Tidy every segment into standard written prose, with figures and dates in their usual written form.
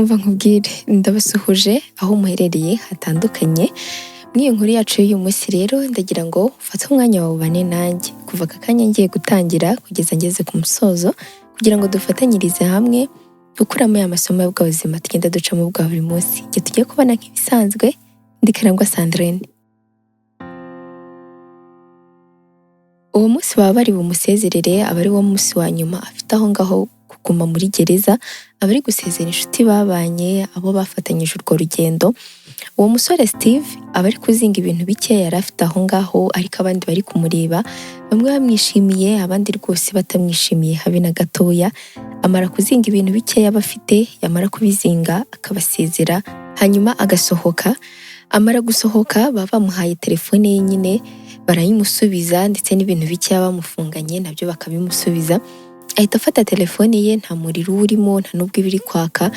Umva nkubwire ndabasuhuje aho muherereye hatandukanye. Mw'iyo nkuru yacu y'uyu munsi rero ndagira ngo ufate umwanya wawe ubane nanjye kuva aka kanya ngiye gutangira kugeza ngeze ku musozo, kugira ngo dufatanyirize hamwe gukuramo ya masomo y'ubuzima tugenda ducamo bwa buri munsi. Igihe tugiye kubona nk'ibisanzwe, ndi Karangwa Sandrine. Uwo munsi baba bari bumusezerere, aba ari wo munsi wa nyuma afite aho ngaho kuguma muri gereza, aba ari gusezera inshuti babanye, abo bafatanyije urwo rugendo. Uwo musore Steve aba ari kuzinga ibintu bike yari afite aho ngaho, ariko abandi bari kumureba, bamwe bamwishimiye abandi rwose batamwishimiye habe na gatoya. Amara kuzinga ibintu bike yaba afite, yamara kubizinga akabasezera, hanyuma agasohoka. Amara gusohoka baba bamuhaye telefone ye nyine barayimusubiza, ndetse n'ibintu bike bamufunganye nabyo bakabimusubiza. Ahita afata telefone ye, nta muriro urimo, nta nubwo ibiri kwaka.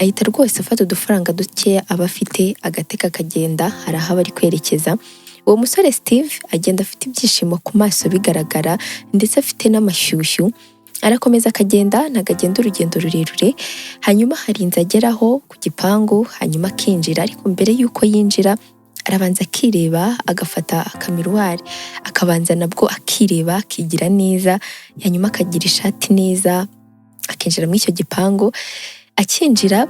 Ahita rwose afata udufaranga duke aba afite, agateka akagenda, hari aho aba ari kwerekeza. Uwo musore Steve agenda afite ibyishimo ku maso bigaragara, ndetse afite n'amashyushyu. Arakomeza akagenda, ntago agenda urugendo rurerure. Hanyuma hari inzu ageraho ku gipangu, hanyuma akinjira. Ariko mbere y'uko yinjira arabanza akireba, agafata akamiruwari, akabanza nabwo akireba, akigira neza, hanyuma akagira ishati neza, akinjira muri icyo gipangu. Akinjira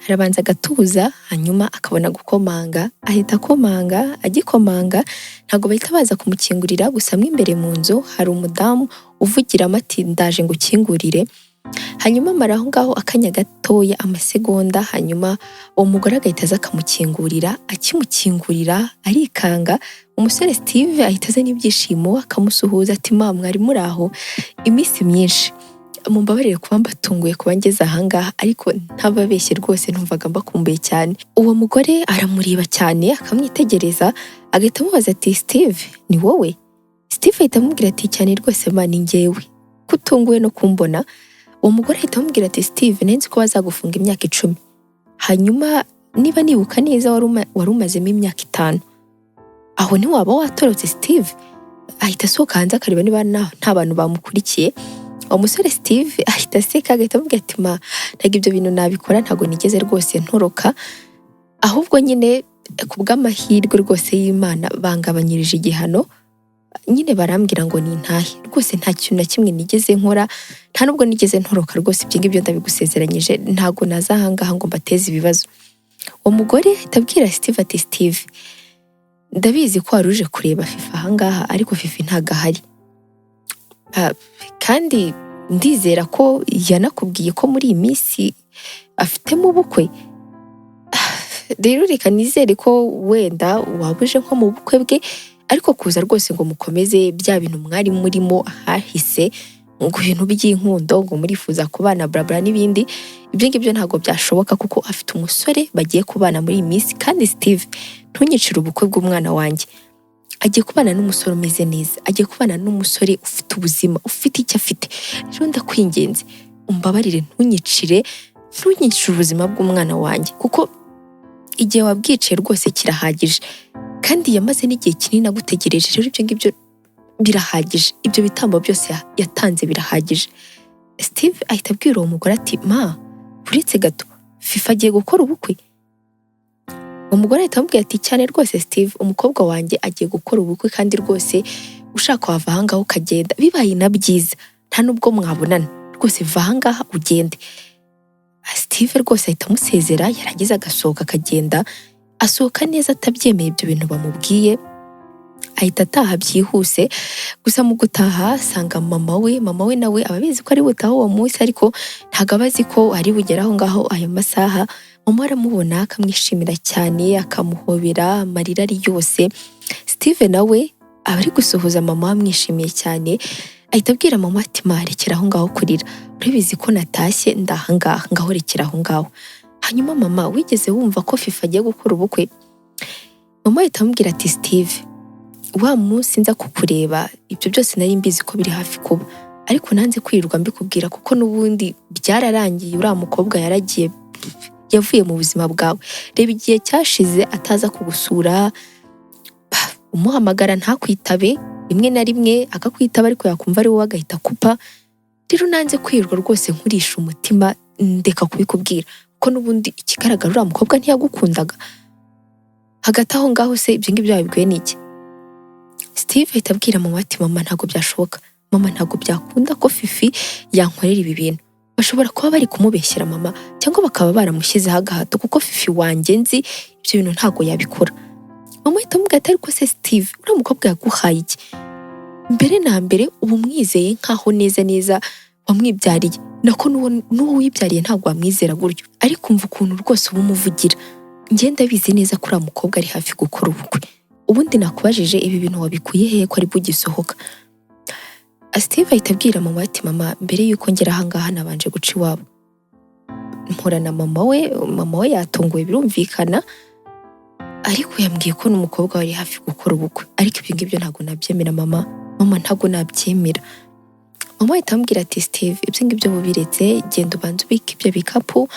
arabanza agatuza, hanyuma akabona gukomanga. Ahita akomanga, agikomanga ntabwo bahita baza kumukingurira, gusa mo imbere mu nzu hari umudamu uvugiramo ati ndaje ngo ukingurire. Hanyuma amara aho ngaho akanya gatoya, amasegonda, hanyuma uwo mugore agahita aza akamukingurira. Akimukingurira arikanga, umusore Steve ahita aza n'ibyishimo, akamusuhuza ati mama mwari muri aho iminsi myinshi, mumbabarire kuba mbatunguye kuba ngeze ahangaha, ariko ntababeshye rwose numvaga mbakumbuye cyane. Uwo mugore aramureba cyane, akamwitegereza, agahita amubaza ati Steve ni wowe? Steve ahita amubwira ati cyane rwose ma ni njyewe, kutunguwe no kumbona. Uwo mugore ahita amubwira ati Steve nenzi ko bazagufunga imyaka 10, hanyuma niba nibuka neza wari umazemo imyaka 5, aho ntiwaba watorotse Steve? Ahita asohoka hanze akareba niba nta bantu bamukurikiye. Uwo musore Steve ahita aseka, agahita amubwira ati ma ntabwo ibyo bintu nabikora, ntabwo nigeze rwose ntoroka, ahubwo nyine kubw'amahirwe rwose y'Imana bangabanyirije igihano, nyine barambwira ngo nintahe. Rwose nta kintu na kimwe nigeze nkora, nta nubwo nigeze ntoroka rwose, ibyo ngibyo ndabigusezeranyije, ntabwo naza ahangaha ngo mbateze ibibazo. Uwo mugore ahita abwira Steve ati Steve ndabizi ko wari uje kureba Fifa ahangaha, ariko Fifa ntago ahari, kandi ndizera ko yanakubwiye ko muri iyi minsi afitemo ubukwe. Rero reka nizere ko wenda wabuje nko mu bukwe bwe, ariko kuza rwose ngo mukomeze bya bintu mwari murimo ahahise, ngo ibintu by'inkundo, ngo murifuza kubana blabla n'ibindi, ibyo ngibyo ntabwo byashoboka kuko afite umusore bagiye kubana muri iyi minsi. Kandi Steve ntunyicire ubukwe bw'umwana wanjye, agiye kubana n'umusore umeze neza, agiye kubana n'umusore ufite ubuzima, ufite icyo afite. Rero ndakwinginze umbabarire, ntunyicire ubuzima bw'umwana wanjye, kuko igihe wabwiciye rwose kirahagije, kandi yamaze n'igihe kinini agutegereje. Rero ibyo ngibyo birahagije, ibyo bitambo byose yatanze birahagije. Steve ahita abwira uwo mugore ati ma uretse gato Fifa agiye gukora ubukwe. Umugore ahita amubwira ati cyane rwose Steve, umukobwa wanjye agiye gukora ubukwe, kandi rwose ushaka wava ahangaha ukagenda, bibaye na byiza nta nubwo mwabonana, rwose va ahangaha ugende. Steve rwose ahita amusezera, yaragize agasohoka akagenda, asohoka neza atabyemeye ibyo bintu bamubwiye, ahita ataha byihuse. Gusa mu gutaha asanga mama we nawe ababizi ko ari butaha uwo munsi, ariko ntago abazi ko ari bugera aho ngaho ayo masaha. Mama aramubona akamwishimira cyane, akamuhobera, amarira ari yose. Steve nawe aba ari gusuhuza mama amwishimiye cyane, ahita abwira mama ati ma rekera aho ngaho kurira, urabizi ko natashye ndahangaha, ngaho rekera aho ngaho. Hanyuma mama wigeze wumva ko Fifa agiye gukora ubukwe? Mama ahita amubwira ati Steve wa munsi nza kukureba ibyo byose nari mbizi ko biri hafi kuba, ariko nanze kwirirwa mbikubwira kuko n'ubundi byararangiye, uriya mukobwa yaragiye, yavuye mu buzima bwawe. Reba igihe cyashize ataza kugusura, umuhamagara ntakwitabe, rimwe na rimwe akakwitaba ariko yakumva ari wowe agahita kupa. Rero nanze kwirirwa rwose nkurisha umutima, ndeka kubikubwira ko n'ubundi ikigaragara uriya mukobwa ntiyagukundaga. Hagati aho ngaho se ibyo ngibyo babibwiwe n'iki? Steve ahita abwira mama ati mama ntabwo byashoboka, mama ntabwo byakunda ko Fifi yankorera ibi bintu. Bashobora kuba bari kumubeshyera mama, cyangwa bakaba baramushyizeho agahato kuko Fifi wanjye nzi ibyo bintu ntabwo yabikora. Mama ahita amubwira ati ariko se Steve uriya mukobwa yaguhaye iki? Mbere na mbere uba umwizeye nkaho neza wamwibyariye, nako n'uwo wibyariye ntabwo wamwizera gutyo, ariko umva ukuntu rwose uba umuvugira. Njye ndabizi neza ko uriya mukobwa ari hafi gukora ubukwe. Ubundi nakubajije ibi bintu wabikuye hehe ko ari bwo gisohoka? Steve ahita abwira mama ati mama mbere yuko ngera ahangaha nabanje guca iwabo. Mpura na mama we yatunguwe birumvikana, ariko yambwiye ko n'umukobwa wari hafi gukora ubukwe, ariko ibyo ngibyo ntabwo nabyemera mama ntabwo nabyemera. Mama ahita ambwira ati Steve ibyo ngibyo bubiretse, genda ubanze ubike ibyo bikapu,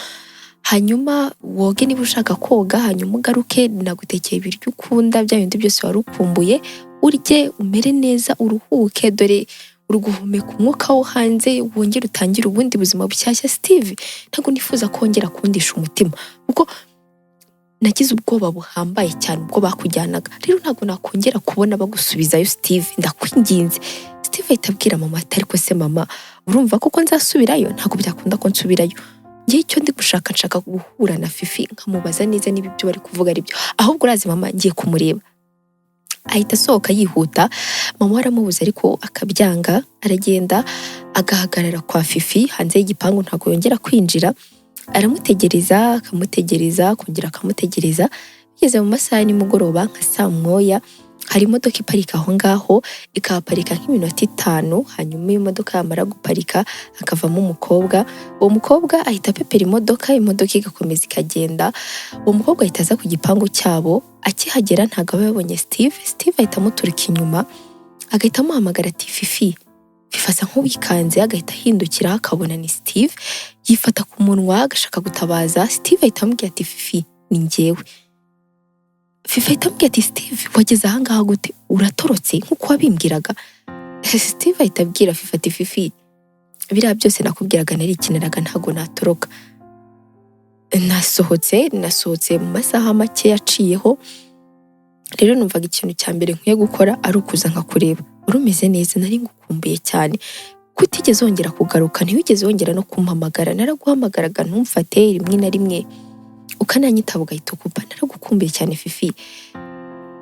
hanyuma woge niba ushaka koga, hanyuma ugaruke nagutekeye ibiryo ukunda, bya bindi byose wari ukumbuye, urye umere neza uruhuke, dore uri guhumeka umwuka wo hanze, wongere utangire ubundi buzima bushyashya. Steve ntabwo nifuza kongera kundisha umutima kuko nagize ubwoba buhambaye cyane ubwo bakujyanaga, rero ntabwo nakongera kubona bagusubizayo Steve, ndakwinginze. Steve ahita abwira mama ati ariko se mama urumva koko nzasubirayo? Ntabwo byakunda ko nsubirayo, ngiye icyo ndi nshaka guhura na Fifi nkamubaza neza niba ibyo bari kuvuga ari byo, ahubwo urazi mama ngiye kumureba. Ahita asohoka yihuta, mama aramubuza ariko akabyanga, aragenda agahagarara kwa Fifi hanze y'igipangu, ntabwo yongera kwinjira. Aramutegereza kongera akamutegereza, bigeze mu masaha nimugoroba nka saa moya, hari imodoka iparika aho ngaho, ikahaparika nk'iminota 5, hanyuma iyo modoka yamara guparika hakavamo umukobwa. Uwo mukobwa ahita apepera imodoka igakomeza ikagenda. Uwo mukobwa ahita aza ku gipangu cyabo, akihagera ntabwo aba yabonye Steve ahita amuturuka inyuma, agahita amuhamagara ati Fifi asa nk'uwikanze, agahita ahindukira akabona ni Steve, yifata ku munwa agashaka gutabaza. Steve ahita amubwira ati Fifi ni njyewe. Fifi ahita amubwira ati Steve wageze ahangaha gute? Uratorotse nk'uko wabimbwiraga? Steve ahita abwira Fifi ati Fifi biriya byose nakubwiraga narikiniraga, ntabwo natoroka. Nasohotse mu masaha make yaciyeho, rero numvaga ikintu cya mbere nkwiye gukora ari ukuza nkakureba, urumeze neza, nari ngukumbuye cyane. Kutigeze wongera kugaruka, ntiwigeze wongera no kumpamagara, naraguhamagaraga ntumfate rimwe na rimwe ukananyitaba ugahita ukupa, naragukumbuye cyane Fifi.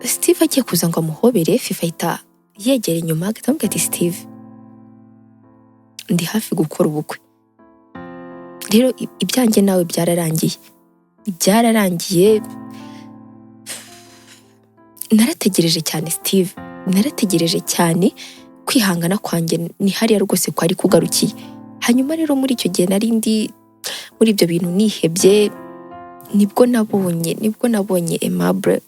Steve agiye kuza ngo amuhobere, Fifi ahita yegera inyuma agahita amubwira ati Steve ndi hafi gukora ubukwe, rero ibyanjye nawe byararangiye. Narategereje cyane Steve, narategereje cyane, kwihangana kwanjye ni hariya rwose kwari kugarukiye. Hanyuma rero muri icyo gihe nari ndi muri ibyo bintu nihebye, nibwo nabonye Aimable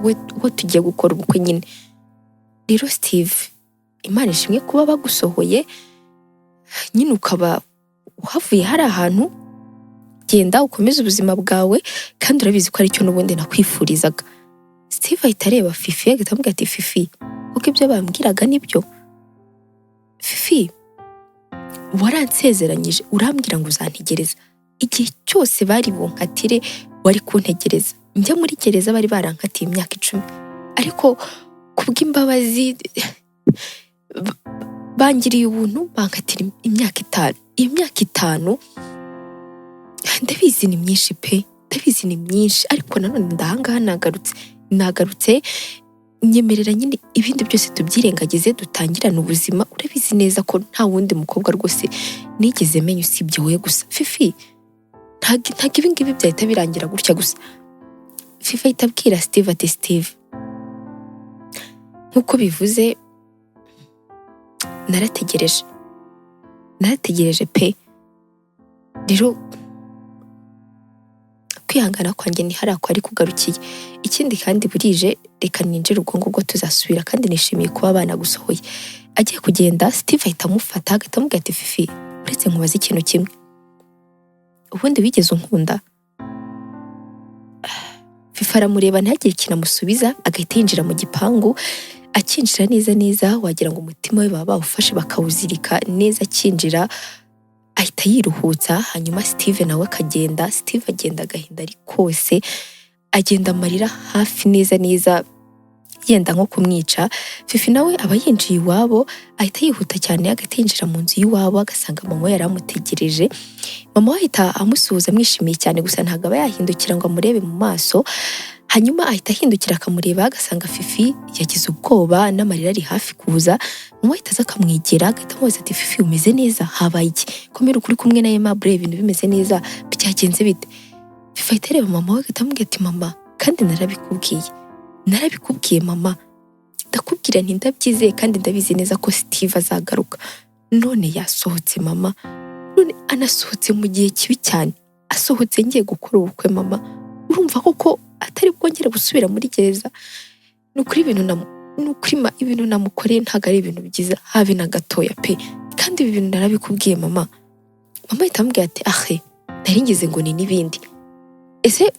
we tugiye gukora ubukwe nyine. Rero Steve Imana ishimwe kuba bagusohoye nyine, ukaba uhavuye hari ahantu, genda ukomeze ubuzima bwawe, kandi urabizi ko ari cyo n'ubundi nakwifurizaga. Steve ahita areba Fifi agahita amubwira ati Fifi kuko ibyo bambwiraga nibyo? Fifi waransezeranyije urambwira ngo uzantegereza, igihe cyose bari bunkatire wari kuntegereza. Njya muri gereza bari barankatiye imyaka 10, ariko kubw'imbabazi bangiriye ubuntu bankatira imyaka 5. Imyaka 5 ndabizi ni myinshi pe, ndabizi ni myinshi, ariko nanone ndahangaha nagarutse nyemerera nyine ibindi byose tubyirengagize, dutangirana ubuzima. Urabizi neza ko nta wundi mukobwa rwose nigeze menya usibye wowe gusa Fifi, ntabwo ibi ngibi byahita birangira gutya gusa. Fifi ahita abwira Steve ati Steve nk'uko bivuze narategereje pe, rero kwihangana kwanjye ni hariya kwari kugarukiye. Ikindi kandi burije, reka ninjire ubwo ngubwo tuzasubira, kandi nishimiye kuba banagusohoye. Agiye kugenda Steve ahita amufata agahita amubwira ati Fifi uretse nkubaza ikintu kimwe, ubundi wigeze unkunda? Fifi aramureba ntagire ikintu amusubiza, agahita yinjira mu gipangu. Akinjira neza wagira ngo umutima we baba bawufashe bakawuzirika neza. Akinjira ahita yiruhutsa. Hanyuma Steve nawe akagenda. Steve agenda agahinda ari kose, agenda amarira hafi neza neza yenda nko kumwica. Fifi nawe aba yinjiye iwabo, ahita yihuta cyane agatinjira mu nzu y'iwabo, agasanga mama we yaramutegereje. Mama we ahita amusuhuza amwishimiye cyane, gusa ntabwo aba yahindukira ngo amurebe mu maso. Hanyuma ahita ahindukira akamureba, agasanga Fifi yagize ubwoba n'amarira ari hafi kuza. Mama ahita aza akamwegera, agahita amubaza ati Fifi umeze neza, habaye iki? Komera ukuri kumwe na Aimable, ibintu bimeze neza, byagenze bite? Fifi ahita areba mama we agahita amubwira ati mama, kandi narabikubwiye mama, ndakubwira nti ndabyizeye kandi ndabizi neza ko Steve azagaruka. None yasohotse mama, none anasohotse mu gihe kibi cyane, asohotse ngiye gukora ubukwe mama, urumva koko atari bwongere gusubira muri gereza? Nukuri ibintu namukoreye ntago ari ibintu byiza habe na gatoya pe, kandi ibi bintu narabikubwiye mama. Mama ahita amubwira ati ahe, naringize ngo ni n'ibindi. Ese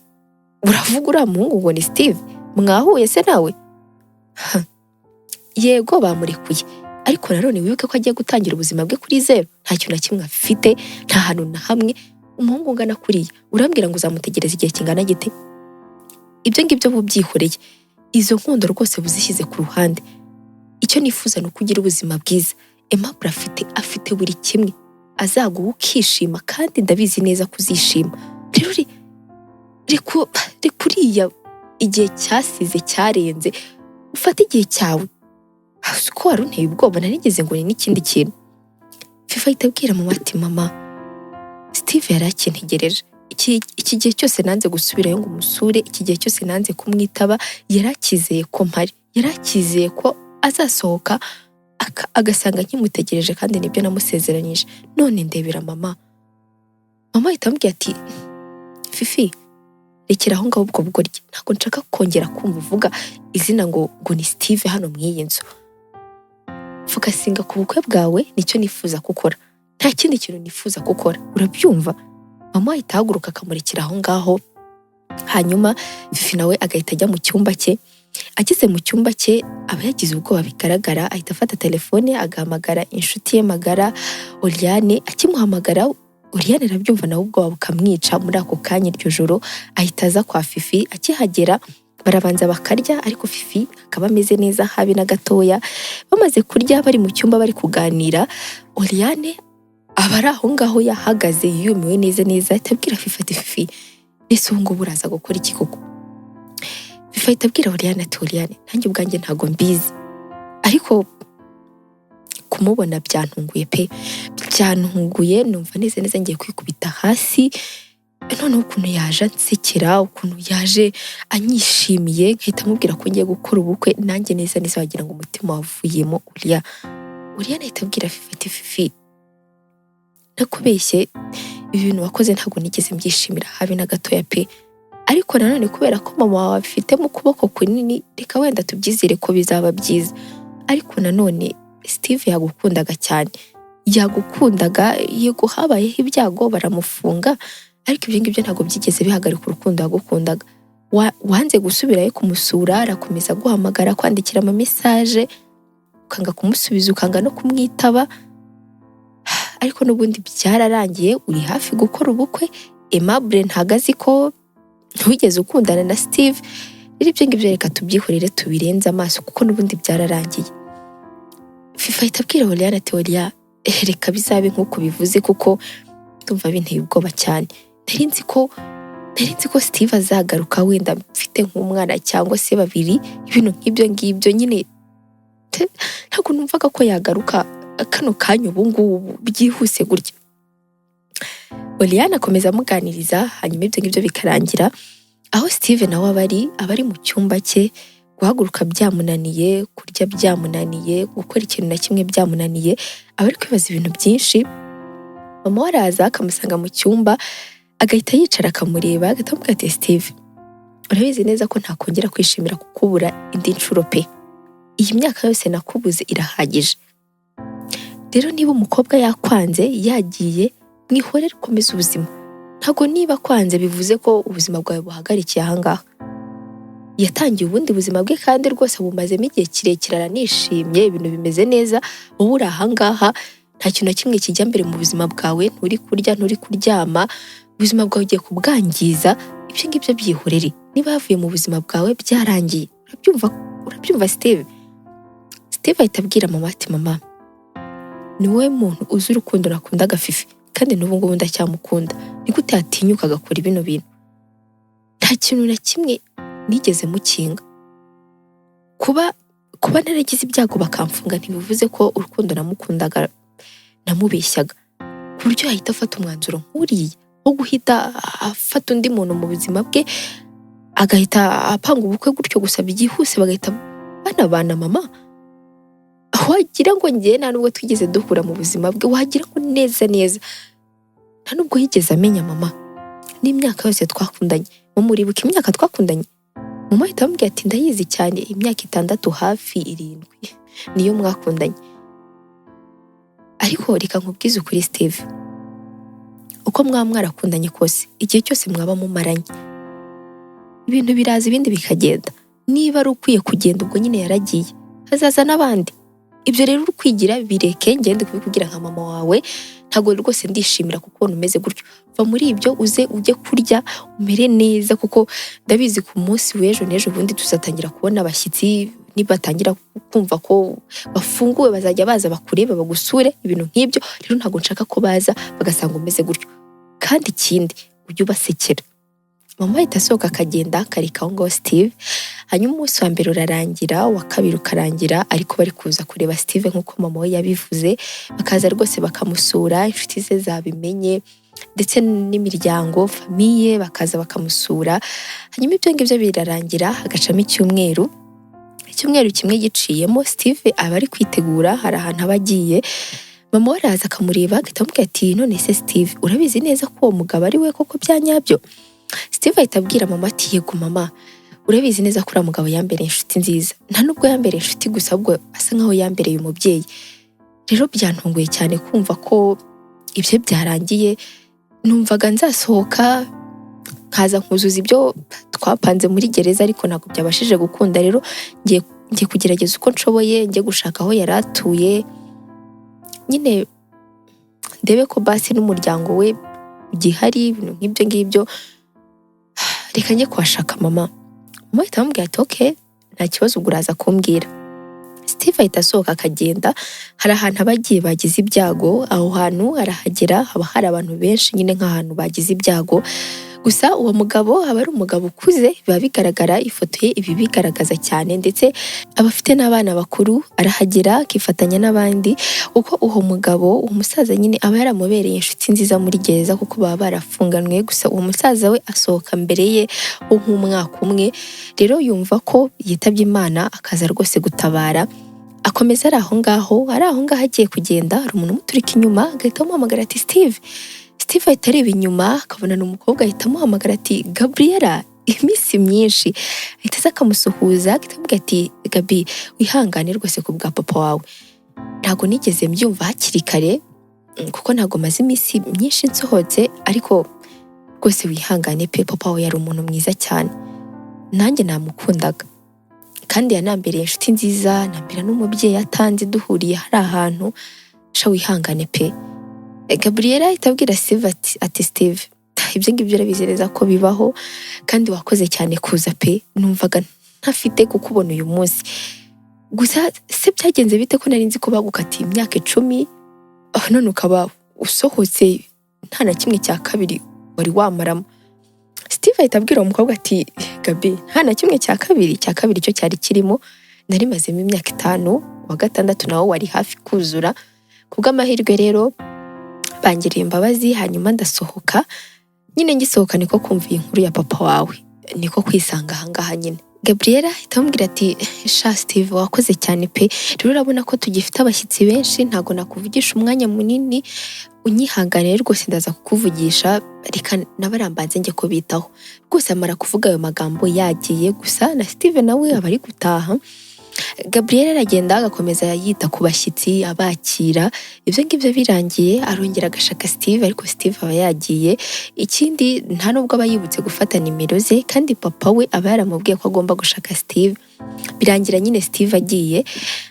uravuga uriya muhungu ngo ni Steve? Mwahuye se nawe? Yego bamurekuye, ariko nanone wibuke ko agiye gutangira ubuzima bwe kuri zero, nta kintu na kimwe afite, nta hantu na hamwe. Umuhungu ungana kuriya urambwira ngo uzamutegereza igihe kingana gite? Ibyo ngibyo bubyihoreye, izo nkundo rwose buzishyize ku ruhande. Icyo nifuza ni ukugira ubuzima bwiza. Aimable afite buri kimwe, azaguha ukishima, kandi ndabizi neza kuzishima. Rero rekuriya igihe cyasize cyarenze, ufata igihe cyawe. Ko wari unteye ubwoba, narigeze ngo ni n'ikindi kintu. Fifi ahita abwira mama ati mama, Steve yari akintegereje. Iki gihe cyose nanze gusubirayo ngo umusure, iki gihe cyose nanze kumwitaba, yari akizeye ko mpari, yari akizeye ko azasohoka agasanga nkimutegereje, kandi nibyo namusezeranyije. None ndebera mama. Mama ahita amubwira ati Fifi, rekera aho ngaho ubwo bugoryi, ntabwo nshaka kongera kumva uvuga izina ngo ni Steve hano mw'iyi nzu. Fokasinga ku bukwe bwawe, nicyo nifuza gukora, nta kindi kintu nifuza gukora, urabyumva? Mama ahita ahaguruka akamurekera aho ngaho. Hanyuma Fifi nawe agahita ajya mu cyumba cye. Ageze mu cyumba cye aba yagize ubwoba bigaragara, ahita afata telefone agahamagara inshuti ye magara Oriane. Akimuhamagara Oriane arabyumva nawe ubwoba bukamwica. Muri ako kanya iryo joro ahita aza kwa Fifi. Akihagera barabanza bakarya, ariko Fifi akaba ameze neza habe na gatoya. Bamaze kurya bari mu cyumba bari kuganira, Oriane aba ari aho ngaho yahagaze yumiwe neza neza. Ahita abwira Fifi ati Fifi, ese ubu ngubu uraza gukora iki koko? Fifi ahita abwira Oriane ati Oriane, nanjye ubwanjye ntago mbizi, ariko kumubona byantunguye pe, byantunguye. Numva neza neza ngiye kwikubita hasi. Noneho ukuntu yaje ansekera, ukuntu yaje anyishimiye, nkahita mubwira ko ngiye gukora ubukwe, nanjye neza neza wagira ngo umutima wavuyemo. Oriane ahita abwira Fifi ati Fifi, nakubeshye, ibi bintu wakoze ntabwo nigeze mbyishimira habe na gatoya pe, ariko nanone kubera ko mama wawe abifitemo ukuboko kunini, reka wenda tubyizere ko bizaba byiza. Ariko nanone Steve yagukundaga cyane, yagukundaga. Yego habayeho ibyago baramufunga, ariko ibyo ngibyo ntabwo byigeze bihagarika urukundo yagukundaga. Wanze gusubirayo kumusura, arakomeza guhamagara, kwandikira ama message, ukanga kumusubiza, ukanga no kumwitaba. Ariko n'ubundi byararangiye, uri hafi gukora ubukwe. Aimable ntago azi ko ntigeze ukundana na Steve. Rero ibyo ngibyo reka tubyihorere, tubirenze amaso, kuko n'ubundi byararangiye. Fifi ahita abwira Oriane ati Oriane, reka bizabe nk'uko bivuze, kuko ndumva binteye ubwoba cyane. Nari nzi ko Steve azagaruka, wenda mfite nk'umwana cyangwa se babiri, ibintu nk'ibyo ngibyo nyine. Ntabwo numvaga ko yagaruka kano kanya ubu ngubu byihuse gutya. Oriane akomeza amuganiriza, hanyuma ibyo ngibyo bikarangira. Aho Steve nawe aba ari mu cyumba cye, guhaguruka byamunaniye, kurya byamunaniye, gukora ikintu na kimwe byamunaniye, aba ari kwibaza ibintu byinshi. Mama we araza akamusanga mu cyumba, agahita yicara akamureba, agahita amubwira ati Steve, urabizi neza ko ntakongera kwishimira kukubura indi nshuro pe, iyi myaka yose nakubuze irahagije. Rero niba umukobwa yakwanze yagiye, mwihorere ukomeze ubuzima. Ntabwo niba kwanze bivuze ko ubuzima bwawe buhagarikiye ahangaha. Yatangiye ubundi buzima bwe, kandi rwose bumazemo igihe kirekire, aranishimye, ibintu bimeze neza. Wowe uri ahangaha nta kintu na kimwe kijya mbere mu buzima bwawe, nturi kurya, nturi kuryama, ubuzima bwawe ugiye kubwangiza. Ibyo ngibyo byihorere, niba yavuye mu buzima bwawe byarangiye. Urabyumva Steve ahita abwira mama ati mama, ni wowe muntu uzi urukundo nakunda Gafifi, kandi n'ubu ngubu ndacyamukunda, ni gute yatinyuka agakora bino bintu? Nta kintu na kimwe nigeze mukinga. Kuba naragize ibyago bakamfunga ntibivuze ko urukundo namukundaga namubeshyaga, ku buryo yahita afata umwanzuro nk'uriya wo guhita afata undi muntu mu buzima bwe, agahita apanga ubukwe gutyo gusa byihuse, bagahita banabana. Mama, wagira ngo njye nta nubwo twigeze duhura mu buzima bwe, wagira ngo neza nta nubwo yigeze amenya mama n'imyaka yose twakundanye. Muribuka imyaka twakundanye? Mama ahita amubwira ati ndayizi cyane, imyaka 6 hafi 7 niyo mwakundanye. Ariko reka nkubwize ukuri Steve, uko mwarakundanye kose, igihe cyose mwaba mumaranye, ibintu biraza ibindi bikagenda. Niba ari ukwiye kugenda, ubwo nyine yaragiye, hazaza n'abandi. Ibyo rero uri kwigira bireke, ngende kubikugira nka mama wawe. Ntago rwose ndishimira kuko umeze gutyo. Va muri ibyo uze ujye kurya umere neza, kuko ndabizi ku munsi w'ejo n'ejo bundi tuzatangira kubona abashyitsi. Nibatangira kumva ko bafunguwe bazajya baza bakureba bagusure, ibintu nk'ibyo. Rero ntago nshaka ko baza bagasanga umeze gutyo. Kandi ikindi ujye ubasekera. Mama ahita asohoka akagenda akareka aho ngaho Steve. Hanyuma umunsi wa mbere urarangira, uwa kabiri ukarangira, ariko bari kuza kureba Steve nk'uko mama we yabivuze. Bakaza rwose bakamusura, inshuti ze zabimenye, ndetse n'imiryango, famiye bakaza bakamusura. Hanyuma ibyo ngibyo birarangira, hagacamo icyumweru kimwe giciyemo. Steve aba ari kwitegura, hari ahantu aba agiye. Mama we araza akamureba agahita amubwira ati none se Steve, urabizi neza ko uwo mugabo ari we koko byanyabyo? Steve ahita abwira mama ati yego mama, urabizi neza ko uriya mugabo yambereye inshuti nziza. Nta nubwo yambereye inshuti gusa, ahubwo asa nkaho yambereye umubyeyi. Rero byantunguye cyane kumva ko ibyo byarangiye. Numvaga nzasohoka nkaza nkuzuza ibyo twapanze muri gereza, ariko ntabwo byabashije gukunda. Rero ngiye kugerageza uko nshoboye, ngiye gushaka aho yari atuye, nyine ndebe ko basi n'umuryango we ugihari, ibintu nk'ibyo ngibyo. Reka njye kuhashaka mama. Mama ahita amubwira ati okay, nta kibazo, uraza kumbwira. Steve ahita asohoka akagenda. Hari ahantu aba agiye bagize ibyago, aho hantu arahagera haba hari abantu benshi, nyine nk'ahantu bagize ibyago. Gusa uwo mugabo aba ari umugabo ukuze, biba bigaragara, ifoto ye ibi bigaragaza cyane, ndetse aba afite n'abana bakuru. Arahagera akifatanya n'abandi, uko uwo mugabo, uwo musaza nyine aba yaramubereye inshuti nziza muri gereza, kuko baba barafunganwe. Gusa uwo musaza we asohoka mbere ye nk'umwaka umwe. Rero yumva ko yitabye Imana, akaza rwose gutabara. Akomeza ari aho ngaho agiye kugenda, hari umuntu umuturika inyuma, agahita amuhamagara ati Steve ahita areba inyuma, akabona ni umukobwa, ahita amuhamagara ati Gabriela, iminsi myinshi. Ahita aza akamusuhuza, ahita amubwira ati Gabi, wihangane rwose ku bwa papa wawe, ntago nigeze mbyumva hakiri kare, kuko ntago maze iminsi myinshi nsohotse, ariko rwose wihangane pe, papa wawe yari umuntu mwiza cyane, nanjye namukundaga, kandi yanambereye inshuti nziza, nambera n'umubyeyi atanze duhuriye hari ahantu. Sha wihangane pe. Gabriela ahita abwira Steve ati Steve, ibyo ngibyo urabizi neza ko bibaho, kandi wakoze cyane kuza pe, numvaga ntafite kukubona uyu munsi. Gusa se byagenze bite ko nari nzi ko bagukatiye imyaka 10, none ukaba usohotse nta na kimwe cya kabiri wari wamaramo? Steve ahita abwira umukobwa ati Gabi, nta na kimwe cya kabiri cyo cyari kirimo, nari mazemo imyaka 5, wa gatandatu nawo wari hafi kuzura. Kubw'amahirwe rero bangiriye imbabazi, hanyuma ndasohoka. Nyine ngisohoka niko kumva inkuru ya papa wawe, niko kwisanga ahangaha nyine. Gabriela ahita amubwira ati sha Steve, wakoze cyane pe, rero urabona ko tugifite abashyitsi benshi, ntago nakuvugisha umwanya munini, unyihanganire rwose, ndaza kukuvugisha, reka nabarambanze njye kubitaho. Rwose amara kuvuga ayo magambo yagiye, gusa na Steve nawe aba ari gutaha. Gabriela aragenda agakomeza yita ku bashyitsi, abakira. Ibyo ngibyo birangiye, arongera agashaka Steve, ariko Steve aba yagiye. Ikindi nta nubwo aba yibutse gufata nimero ze, kandi papa we aba yaramubwiye ko agomba gushaka Steve. Birangira nyine Steve agiye.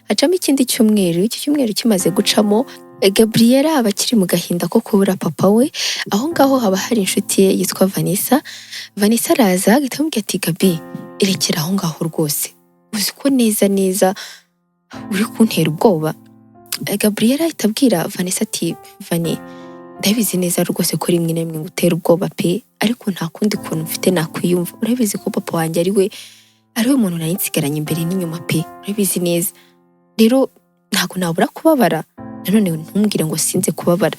Hacamo ikindi cyumweru, iki cyumweru kimaze gucamo, Gabriela aba akiri mu gahinda ko kubura papa we, aho ngaho haba hari inshuti ye yitwa Vanessa. Vanessa araza agahita amubwira ati Gabi, erekera aho ngaho rwose, uzi ko neza neza uri kuntera ubwoba. Gabriela ahita abwira Vanessa ati Vani, ndabizi neza rwose ko rimwe na rimwe ngutera ubwoba pe, ariko nta kundi kuntu mfite nakwiyumva. Urabizi ko papa wanjye ari we muntu nari nsigaranye imbere n'inyuma pe, urabizi neza. Rero ntabwo nabura kubabara, nanone ntumbwire ngo sinze kubabara.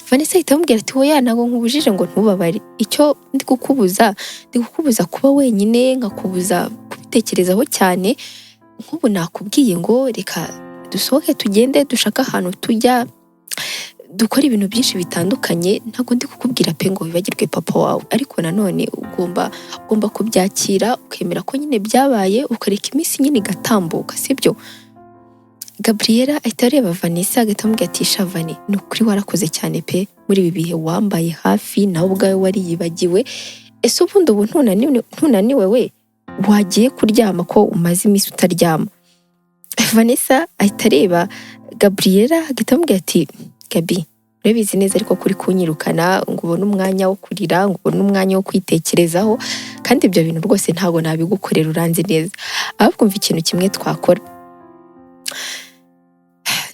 Vanessa ahita amubwira ati oya, ntabwo nkubujije ngo ntubabare, icyo ndi kukubuza kuba wenyine, nkakubuza kubitekerezaho cyane. Nk'ubu nakubwiye ngo reka dusohoke tugende dushaka ahantu tujya dukora ibintu byinshi bitandukanye, ntabwo ndi kukubwira pe ngo wibagirwe papa wawe, ariko nanone ugomba kubyakira ukemera ko nyine byabaye, ukareka iminsi nyine igatambuka, sibyo? Gabriela ahita areba Vanessa agahita amubwira ati Shavani, ni ukuri warakoze cyane pe, muri ibi bihe wambaye hafi, nawe ubwawe wariyibagiwe. Ese ubundi ubu ntunaniwe we, wagiye kuryama ko umaze iminsi utaryama? Vanessa ahita areba Gabriela agahita amubwira ati Gabi, urabizi neza ariko kuri kunyirukana ngo ubone umwanya wo kurira, ngo ubone umwanya wo kwitekerezaho, kandi ibyo bintu rwose ntabwo nabigukorera, uranzi neza. Ahubwo mva ikintu kimwe twakora.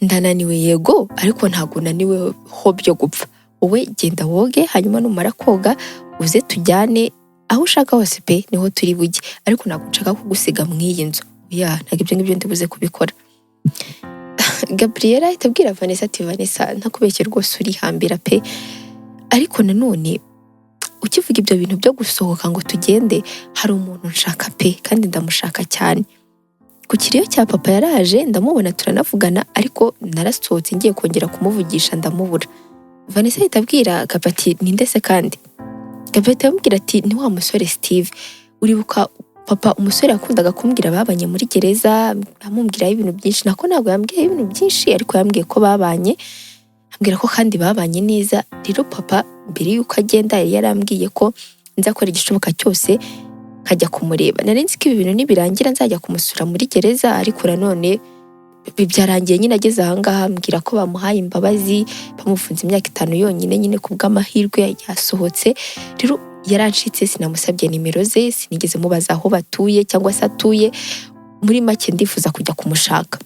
Ndananiwe yego, ariko ntabwo naniwe ho byo gupfa. Wowe genda woge, hanyuma numara koga uze tujyane aho ushaka hose pe, niho turi bujye, ariko ntabwo nshaka kugusiga mu iyi nzu. Oya, ntabwo ibyo ngibyo ndibuze kubikora. Gabriela ahita abwira Vanessa ati Vanessa, ntakubeshye rwose urihambira pe, ariko nanone ukivuga ibyo bintu byo gusohoka ngo tugende, hari umuntu nshaka pe, kandi ndamushaka cyane. Ku kiriyo cya papa yaraje, ndamubona turanavugana, ariko narasohotse ngiye kongera kumuvugisha ndamubura. Vanessa ahita abwira Gabi ati ninde se kandi? Gabi ahita amubwira ati ni wa musore Steve, uribuka papa umusore yakundaga kumbwira babanye muri gereza, amubwiraho ibintu byinshi. Nako ntabwo yambwiye ibintu byinshi, ariko yambwiye ko babanye, ambwira ko kandi babanye neza. Rero papa mbere yuko agenda yari yarambwiye ko nzakora igishoboka cyose nkajya kumureba. Nari nzi ko ibi bintu nibirangira nzajya kumusura muri gereza, ariko nanone byarangiye nyine ageze aha ngaha ambwira ko bamuhaye imbabazi, bamufunze imyaka 5 yonyine nyine kubw'amahirwe yasohotse. Rero yarancitse, sinamusabye nimero ze, sinigeze mubaza aho batuye cyangwa se atuye. Muri make ndifuza kujya kumushaka.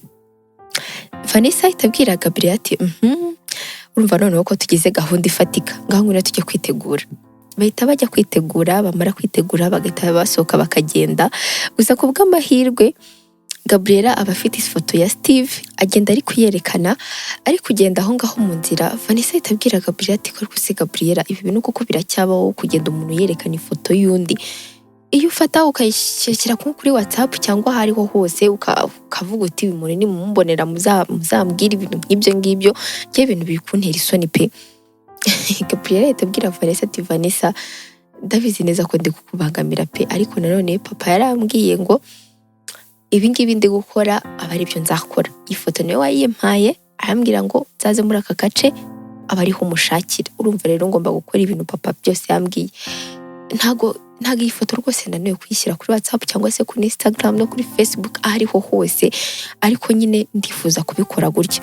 Vanessa ahita abwira Gabriela ati urumva noneho ko tugize gahunda ifatika, ngaho ngwino tujye kwitegura. Bahita bajya kwitegura, bamara kwitegura bagahita basohoka bakagenda. Gusa kubw'amahirwe Gabriela aba afite ifoto ya Steve, agenda ari kuyerekana, ari kugenda aho ngaho mu nzira. Vanessa ahita abwira Gabriela ati ko rwose Gabriela, ibi bintu kuko biracyabaho kugenda umuntu yerekana ifoto y'undi. Iyo ufata ukayishyira kuri WhatsApp cyangwa aho ariho hose ukavuga uti uyu muntu nimumumbonera muzambwira ibintu nk'ibyo ngibyo, njye ibintu bikuntera isoni pe. Gabriela ahita abwira Vanessa ati Vanessa, ndabizi neza ko ndi kukubangamira pe, ariko nanone papa yarambwiye ngo ibi ngibi ndi gukora aba ari byo nzakora. Ifoto niwe wayimpaye, arambwira ngo nzaze muri aka gace aba ariho umushakira. Urumva rero ngomba gukora ibintu papa byose yambwiye. Ntago iyi foto rwose naniwe kuyishyira kuri WhatsApp cyangwa se kuri Instagram no kuri Facebook, aho ariho hose, ariko nyine ndifuza kubikora gutya.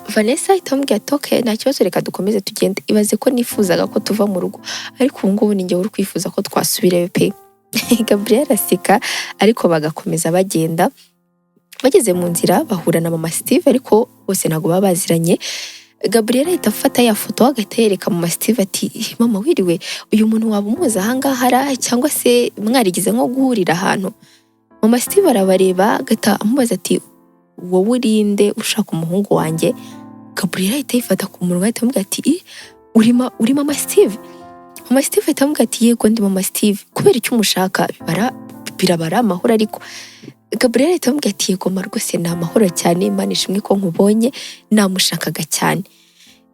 Vanessa ahita amubwira ati okay, nta kibazo, reka dukomeze tugende. Ibaze ko nifuzaga ko tuva mu rugo, ariko ubu ngubu ni njye uri kwifuza ko twasubirayo pe. Gabriela araseka, ariko bagakomeza bagenda. Bageze mu nzira bahura na mama Steve, ariko bose ntabwo baba baziranye. Gabriela ahita afata ya foto agahita yereka mama Steve ati mama wiriwe, uyu muntu waba umuzi aha ngaha ara cyangwa se mwarigize nko guhurira ahantu? Mama Steve arabareba agahita amubaza ati wowe urinde ushaka umuhungu wanjye? Gabriela ahita yifata ku munwa ahita amubwira ati uri mama Steve? Mama Steve ahita amubwira ati yego ndi mama Steve, kubera icyo umushaka? Birabara amahoro ariko. Gabriela ahita amubwira ati yego rwose ni amahoro cyane, Imana ishimwe ko nkubonye, namushakaga cyane.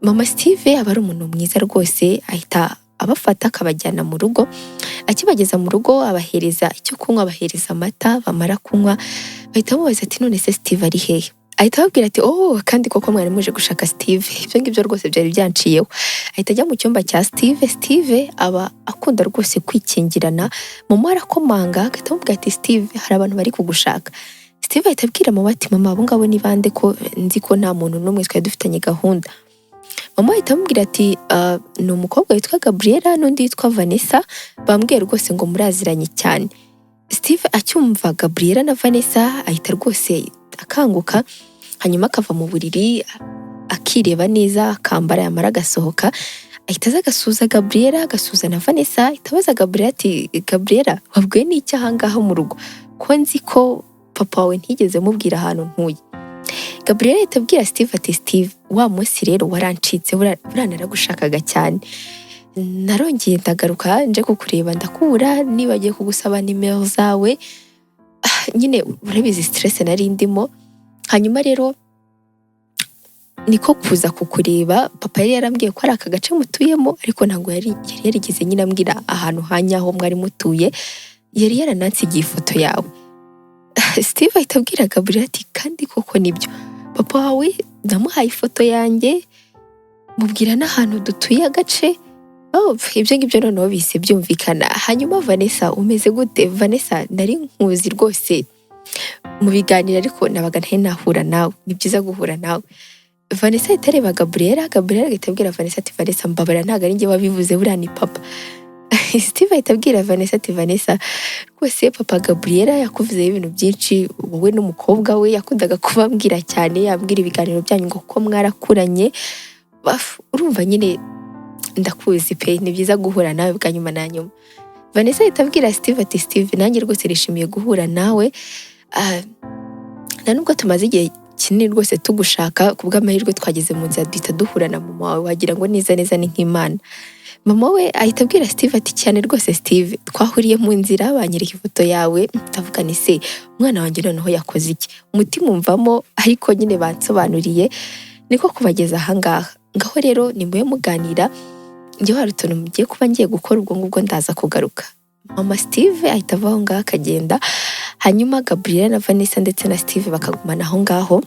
Mama Steve aba ari umuntu mwiza rwose, ahita abafata akabajyana mu rugo. Akibageza mu rugo abahereza icyo kunywa, abahereza amata. Bamara kunywa bahita bamubaza ati none se Steve ari hehe? Ahita ababwira ati kandi koko mwari muje gushaka Steve. Ibyo ngibyo rwose byari byanciyeho. Ahita ajya mu cyumba cya Steve. Steve aba akunda rwose kwikingirana. Mama arakomanga agahita amubwira ati Steve, hari abantu bari kugushaka. Steve ahita abwira mama ati mama abo ngabo ni bande ko nzi ko nta muntu n'umwe twari dufitanye gahunda. Mama ahita amubwira ati ni umukobwa witwa Gabriela n'undi witwa Vanessa, bambwiye rwose ngo muraziranye cyane. Steve acyumva Gabriela na Vanessa ahita rwose akanguka, hanyuma akava mu buriri akireba neza, akambara yamara agasohoka, ahita aza agasuhuza Gabriela, agasuhuza na Vanessa, ahita abaza Gabriela ati Gabriela wabwiwe n'iki aha ngaha mu rugo ko nzi ko papa wawe ntigeze mubwira ahantu ntuye. Gabriela ahita abwira Steve ati Steve wa munsi rero warancitse, buriya naragushakaga cyane, narongeye ndagaruka nje kukureba ndakubura, nibagiye kugusaba nimero zawe, nyine urabizi stress nari ndimo, hanyuma rero niko kuza kukureba. Papa yari yarambwiye ko ari aka gace mutuyemo, ariko ntabwo yari yarigeze nyine ambwira ahantu hanyaho mwari mutuye, yari yaranansigiye ifoto yawe. Steve ahita abwira Gabriela ati kandi koko nibyo, papa wawe namuhaye ifoto yanjye mubwira n'ahantu dutuye agace. Ibyo ngibyo noneho bise byumvikana. Hanyuma Vanessa umeze gute? Vanessa nari nkuzi rwose mu biganiro, ariko nabaga nahura nawe, ni byiza guhura nawe. Vanessa ahita areba Gabriela agahita abwira Vanessa ati Vanessa mbabara ntabwo ari njye wabivuze, buriya ni papa. Steve ahita abwira Vanessa ati Vanessa rwose papa Gabriela yakuvuzeho ibintu byinshi, wowe n'umukobwa we yakundaga kubambwira cyane, yambwira ibiganiro byanyu ngo ko mwarakuranye, urumva nyine ndakuzi pe, ni byiza guhura nawe bwa nyuma na nyuma. Vanessa ahita abwira Steve ati Steve nanjye rwose nishimiye guhura nawe, na nubwo tumaze igihe kinini rwose tugushaka, kubw'amahirwe twageze mu nzira duhita duhura na mama wawe, wagira ngo neza ni nk'Imana. Mama we ahita abwira Steve ati cyane rwose Steve, twahuriye mu nzira banyereka ifoto yawe, ndavuga ni se umwana wanjye noneho yakoze iki, umutima umvamo, ariko nyine bansobanuriye niko kubageza ahangaha. Ngaho rero nimbuye muganira, njyewe hari utuntu mugiye kuba ngiye gukora, ubwo ngubwo ndaza kugaruka. Mama Steve ahita ava aho ngaho akagenda, hanyuma Gabriela na Vanessa ndetse na Steve bakagumana aho ngaho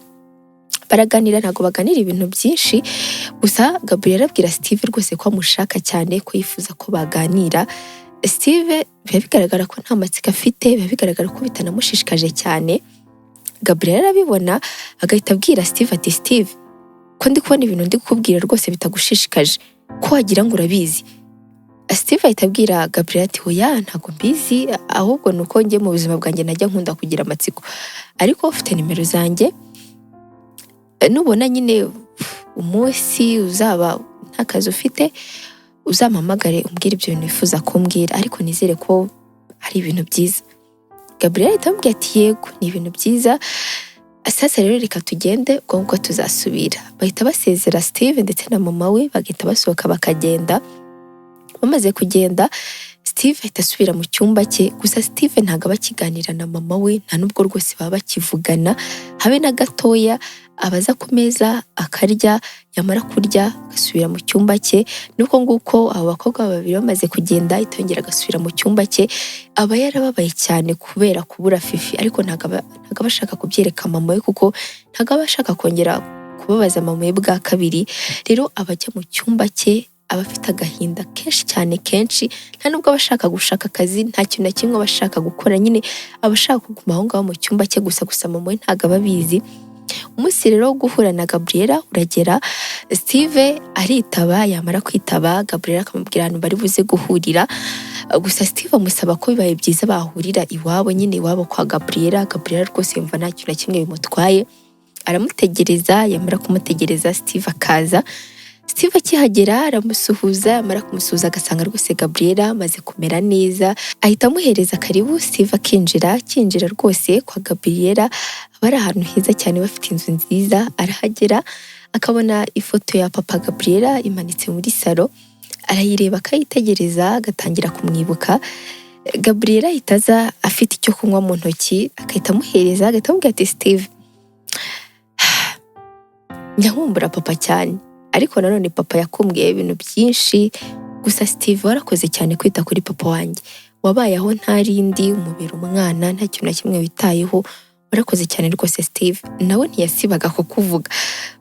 baraganira. Ntabwo baganira ibintu byinshi, gusa Gabriela abwira Steve rwose ko amushaka cyane, ko yifuza ko baganira. Steve biba bigaragara ko nta matsiko afite, biba bigaragara ko bitanamushishikaje cyane. Gabriela arabibona agahita abwira Steve ati Steve ko ndi kubona ibintu ndi kukubwira rwose bitagushishikaje, ko wagira ngo urabizi. Steve ahita abwira Gabriela ati oya ntabwo mbizi, ahubwo ni uko njye mu buzima bwanjye najya nkunda kugira amatsiko, ariko ufite nimero zanjye, nubona nyine umunsi uzaba nta kazi ufite uzampamagare umbwire ibyo bintu wifuza kumbwira, ariko nizere ko ari ibintu byiza. Gabriela ahita amubwira ati yego ni ibintu byiza, sasa rero reka tugende, ubwo ngubwo tuzasubira. Bahita basezera Steve ndetse na mama we, bagahita basohoka bakagenda. Bamaze kugenda Steve ahita asubira mu cyumba cye, gusa Steve ntabwo aba akiganira na mama we, nta nubwo rwose baba bakivugana habe na gatoya. Abaza ku meza akarya, yamara kurya agasubira mu cyumba cye. Nuko nguko abo bakobwa babiri bamaze kugenda itongera agasubira mu cyumba cye. Aba yarababaye cyane kubera kubura Fifi, ariko ntabwo aba ashaka kubyereka mama we, kuko ntabwo aba ashaka kongera kubabaza mama we bwa kabiri. Rero abajya mu cyumba cye aba afite agahinda kenshi cyane, kenshi nta nubwo aba ashaka gushaka akazi, nta kintu na kimwe aba ashaka gukora, nyine aba ashaka kuguma aho ngaho mu cyumba cye gusa mama we ntabwo aba abizi. Umunsi rero wo guhura na Gabriela uragera, Steve aritaba, yamara kwitaba Gabriela akamubwira ahantu bari buze guhurira, gusa Steve amusaba ko bibaye byiza bahurira iwabo, nyine iwabo kwa Gabriela. Gabriela rwose yumva nta kintu na kimwe bimutwaye, aramutegereza, yamara kumutegereza Steve akaza. Steve akihagera aramusuhuza, amara kumusuhuza agasanga rwose Gabriela amaze kumera neza, ahita amuhereza karibu. Steve akinjira rwose kwa Gabriela, bari ahantu heza cyane bafite inzu nziza. Arahagera akabona ifoto ya papa Gabriela imanitse muri salo, arayireba akayitegereza, agatangira kumwibuka. Gabriela ahita aza afite icyo kunywa mu ntoki, agahita amuhereza, agahita amubwira ati Steve nyahumbura papa cyane, ariko nanone papa yakumbwiye ibintu byinshi, gusa Steve warakoze cyane kwita kuri papa wanjye, wabayeho ntarindi, umubera umwana, nta kintu na kimwe witayeho, warakoze cyane rwose Steve. Nawe ntiyasibaga kukuvuga,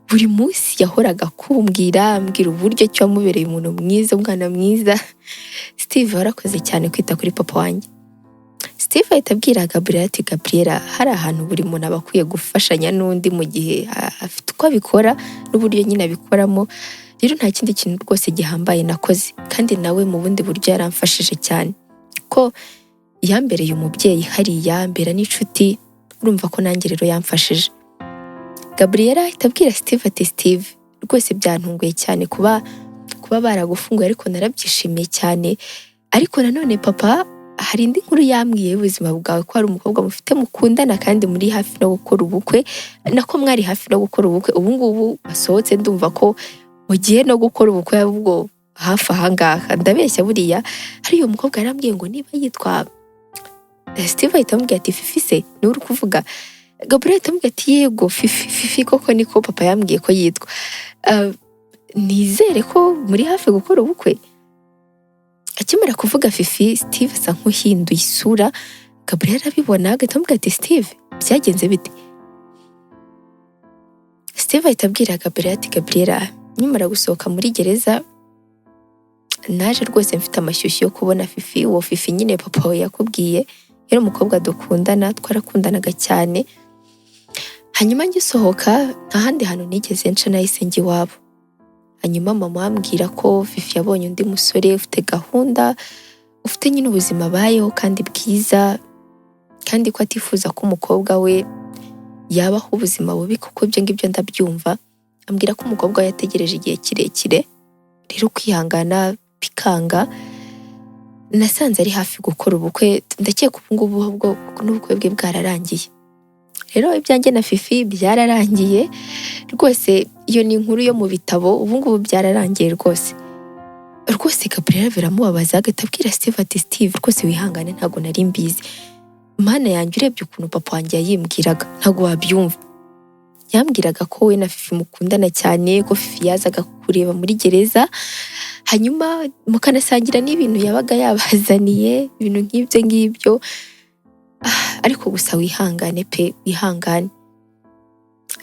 buri munsi yahoraga kumbwira, ambwira uburyo cyo wamubereye umuntu mwiza, umwana mwiza. Steve warakoze cyane kwita kuri papa wanjye. Steve ahita abwira Gabriela ati Gabriela, hari ahantu buri muntu aba akwiye gufashanya n'undi mu gihe afite uko abikora n'uburyo nyine abikoramo. Rero nta kindi kintu rwose gihambaye nakoze, kandi nawe mu bundi buryo yaramfashije cyane ko yambereye umubyeyi hariya, mbera n'inshuti, urumva ko nanjye rero yamfashije. Gabriela ahita abwira Steve ati Steve, rwose byantunguye cyane kuba baragufunguye, ariko narabyishimiye cyane. Ariko nanone papa, hari indi nkuru yambwiye y'ubuzima bwawe, ko hari umukobwa mufite mukundana kandi muri hafi no gukora ubukwe, nako mwari hafi no gukora ubukwe, ubu ngubu basohotse ndumva ko mugiye no gukora ubukwe ubwo hafi ahangaha. Ndabeshya buriya? Hari uyu mukobwa yarambwiye ngo niba yitwa Steve, ahita amubwira ati Fifi se niwe uri kuvuga? Gabriel ahita amubwira ati yego Fifi koko niko papa yambwiye ko yitwa. Nizere ko muri hafi gukora ubukwe. Akimara kuvuga Fifi, Steve asa nk'uhinduye isura. Gabriel arabibona agahita amubwira ati Steve, byagenze bite? Steve ahita abwira Gabriel ati Gabriel, nyamara gusohoka muri gereza naje rwose mfite amashyushyu yo kubona Fifi. Uwo Fifi nyine papa we yakubwiye yari umukobwa dukundana, twarakundanaga cyane. Hanyuma ngisohoka nta handi hantu nigeze nca, nahise njya iwabo. Hanyuma mama ambwira ko Fifi yabonye undi musore ufite gahunda, ufite nyine ubuzima abayeho kandi bwiza, kandi ko atifuza ko umukobwa we yabaho ubuzima bubi, kuko ibyo ngibyo ndabyumva. Ambwira ko umukobwa we yategereje igihe kirekire, rero kwihangana bikanga. Nasanze ari hafi gukora ubukwe, ndakeka ubu ngubu ahubwo n'ubukwe bwe bwararangiye. Rero ibyanjye na Fifi byararangiye rwose. Iyo ni inkuru yo mu bitabo, ubu ngubu byararangiye rwose. Gabriel biramubabaza, agahita abwira Steve ati Steve, rwose wihangane, ntabwo nari mbizi. Mana yanjye, urebye ukuntu papa wanjye yayimbwiraga ntabwo wabyumva. Yambwiraga ko we na Fifi mukundana cyane, ko Fifi yazaga kureba muri gereza, hanyuma mukanasangira n'ibintu yabaga yabazaniye, ibintu nk'ibyo ngibyo. Ariko gusa wihangane pe, wihangane.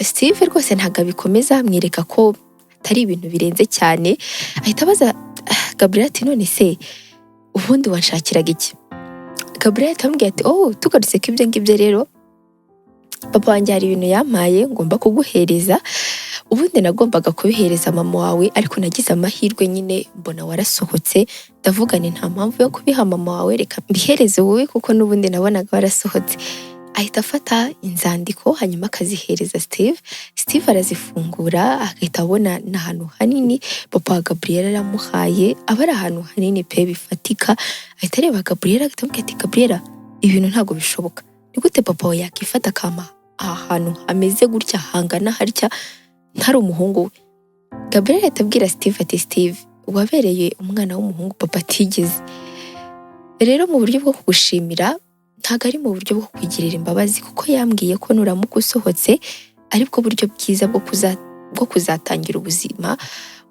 Steve rwose ntabwo abikomeza, amwereka ko atari ibintu birenze cyane. Ahita abaza Gabriel ati none se ubundi wanshakiraga iki? Gabriel ahita amubwira ati tugarutse ko ibyo ngibyo rero, papa wanjye hari ibintu yampaye ngomba kuguhereza. Ubundi nagombaga kubihereza mama wawe, ariko nagize amahirwe nyine mbona warasohotse, ndavuga ni nta mpamvu yo kubiha mama wawe, reka mbihereze wowe kuko n'ubundi nabonaga warasohotse. Ahita afata inzandiko hanyuma akazihereza Steve. Steve arazifungura, agahita abona n'ahantu hanini papa wa Gabriel aramuhaye, aba ari ahantu hanini pe bifatika. Ahita areba Gabriel agahita amubwira ati Gabriel, ibintu ntabwo bishoboka. Ni gute papa we yakifata akama ahantu hameze gutya, hangana harya, ntari umuhungu we? Gabriel ahita abwira Steve ati Steve, wabereye umwana w'umuhungu papa atigeze. Rero mu buryo bwo kugushimira, ntabwo ari mu buryo bwo kwigirira imbabazi, kuko yambwiye ko nuramuka usohotse aribwo buryo bwiza bwo kuzatangira ubuzima.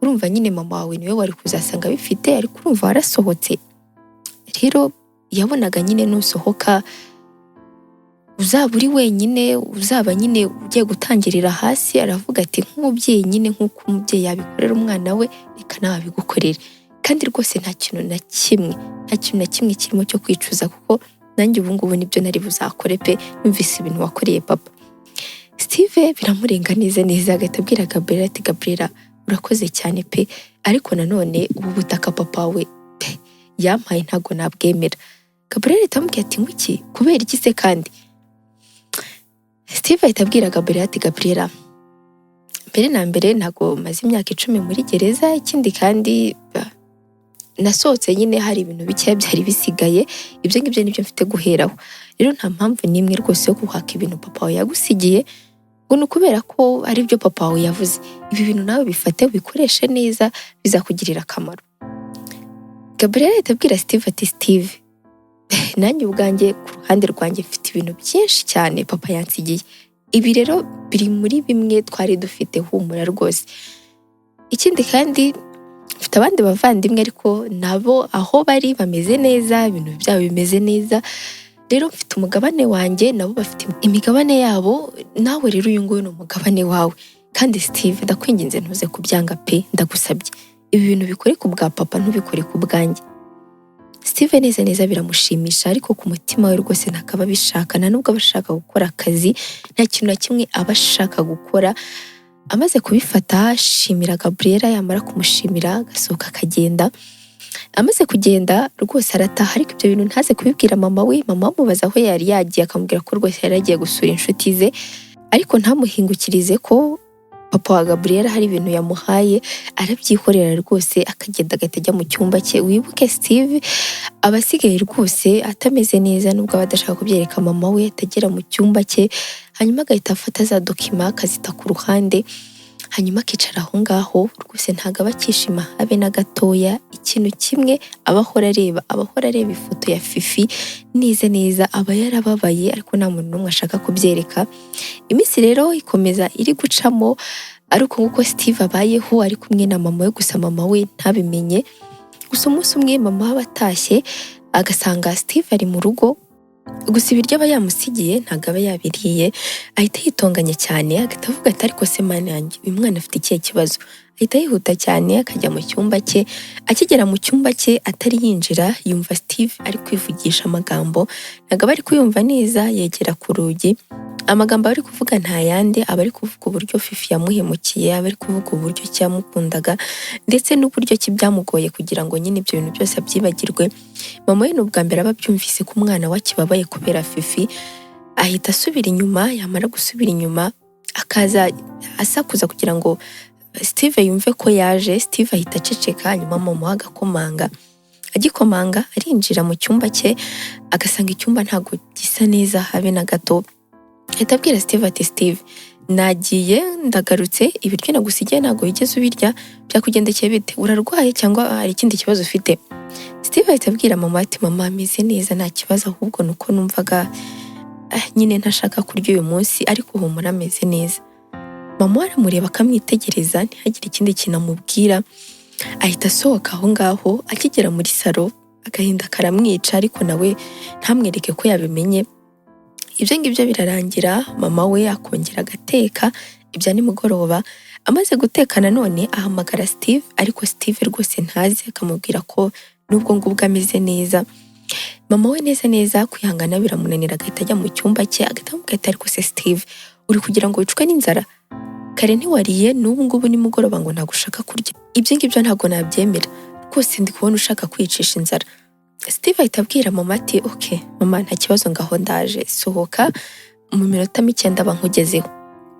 Urumva nyine mama wawe niwe wari kuzasanga bifite, ariko urumva warasohotse. Rero yabonaga nyine nusohoka uzaba uri wenyine, uzaba nyine ugiye gutangirira hasi. Aravuga ati nk'umubyeyi nyine, nk'uko umubyeyi yabikorera umwana we, reka nawe abigukorere. Kandi rwose nta kintu na kimwe kirimo cyo kwicuza, kuko nanjye ubu ngubu nibyo nari buzakore pe, numvise ibintu wakoreye papa. Steve biramurenga neza, agahita abwira Gabriel ati Gabriel, urakoze cyane pe, ariko nanone ubu butaka papa we yampaye ntabwo nabwemera. Gabriel ahita amubwira ati ngwiki, kubera iki se kandi? Steve ahita abwira Gabriel ati Gabriel, mbere na mbere ntabwo maze imyaka 10 muri gereza, ikindi kandi nasohotse nyine hari ibintu bikeya byari bisigaye, ibyo ngibyo nibyo mfite guheraho. Rero nta mpamvu nimwe rwose yo kuhaka ibintu papa wawe yagusigiye, ngo nukubera ko ari byo papa wawe yavuze. Ibi bintu nawe bifate ubikoreshe neza, bizakugirira akamaro. Gabriel ahita abwira Steve ati Steve, nanjye ubwanjye ku ruhande rwanjye mfite ibintu byinshi cyane papa yansigiye. Ibi rero biri muri bimwe twari dufite, humura rwose. Ikindi kandi mfite abandi bavandimwe, ariko nabo aho bari bameze neza, ibintu byabo bimeze neza. Rero mfite umugabane wanjye, nabo bafite imigabane yabo, nawe rero uyu nguyu ni umugabane wawe. Kandi Steve, ndakwinginze ntuze kubyanga pe, ndagusabye. Ibi bintu bikore ku bwa papa, ntubikore ku bwanjye. Steve neza biramushimisha, ariko ku mutima we rwose ntakaba abishaka, nta nubwo aba ashaka gukora akazi, nta kintu na kimwe aba ashaka gukora. Amaze kubifata ashimira Gabriela, yamara kumushimira agasohoka akagenda. Amaze kugenda rwose arataha, ariko ibyo bintu ntaze kubibwira mama we. Mama amubaza aho yari yagiye, akamubwira ko rwose yari yagiye gusura inshuti ze, ariko ntamuhingukirize ko papa wa Gabriela hari ibintu yamuhaye. Arabyihorera rwose akagenda agahita ajya mu cyumba cye. Wibuke Steve aba asigaye rwose atameze neza, nubwo aba adashaka kubyereka mama we. Atagera mu cyumba cye, hanyuma agahita afata za dokima akazita ku ruhande, hanyuma akicara aho ngaho. Rwose ntabwo aba akishima habe na gatoya. Ikintu kimwe aba ahora areba ifoto ya Fifi neza, aba yarababaye, ariko nta muntu n'umwe ashaka kubyereka. Iminsi rero ikomeza iri gucamo, ariko nk'uko Steve abayeho ari kumwe na mama we, gusa mama we ntabimenye. Gusa umunsi umwe mama we atashye agasanga Steve ari mu rugo, gusa ibiryo aba yamusigiye ntabwo aba yabiriye. Ahita yitonganya cyane, agahita avuga ati ariko se mana yanjye, uyu mwana afite ikihe kibazo? Ahita yihuta cyane akajya mu cyumba cye. Akigera mu cyumba cye atari yinjira, yumva Steve ari kwivugisha amagambo, ntabwo aba ari kuyumva neza. Yegera ku rugi, amagambo ari kuvuga nta yandi, aba ari kuvuga uburyo Fifi yamuhemukiye, aba ari kuvuga uburyo ki yamukundaga, ndetse n'uburyo ki byamugoye kugira ngo nyine ibyo bintu byose abyibagirwe. Mama we n'ubwa mbere aba abyumvise ko umwana we akibabaye kubera Fifi. Ahita asubira inyuma, yamara gusubira inyuma akaza asakuza kugira ngo Steve yumve ko yaje. Steve ahita aceceka, hanyuma mama we agakomanga. Agikomanga arinjira mu cyumba cye, agasanga icyumba ntabwo gisa neza habe na gato. Ahita abwira Steve ati Steve, nagiye ndagarutse, ibiryo nagusigiye ntabwo wigeze ubirya, byakugendekeye bite? Urarwaye cyangwa hari ikindi kibazo ufite? Steve ahita abwira mama ati mama ameze neza nta kibazo, ahubwo nuko numvaga nyine ntashaka kurya uyu munsi, ariko humura ameze neza. Mama aramureba akamwitegereza, ntihagire ikindi kintu amubwira. Ahita asohoka aho ngaho. Akigera muri salo agahinda karamwica, ariko nawe ntamwereke ko yabimenye. Ibyo ngibyo birarangira, mama we akongera agateka ibya nimugoroba. Amaze guteka nanone ahamagara Steve, ariko Steve rwose ntazi, akamubwira ko nubwo ngubwo ameze neza. Mama we neza kwihangana biramunanira, agahita ajya mu cyumba cye, agahita amubwira ati ariko se Steve, uri kugira ngo wicwe n'inzara? Kare ntiwariye, n'ubu ngubu nimugoroba ngo ntabwo ushaka kurya. Ibyo ngibyo ntabwo nabyemera rwose, ndi kubona ushaka kwicisha inzara. Steve ahita abwira mama ati okay mama, nta kibazo, ngaho ndaje, sohoka mu minota mike ndaba nkugezeho.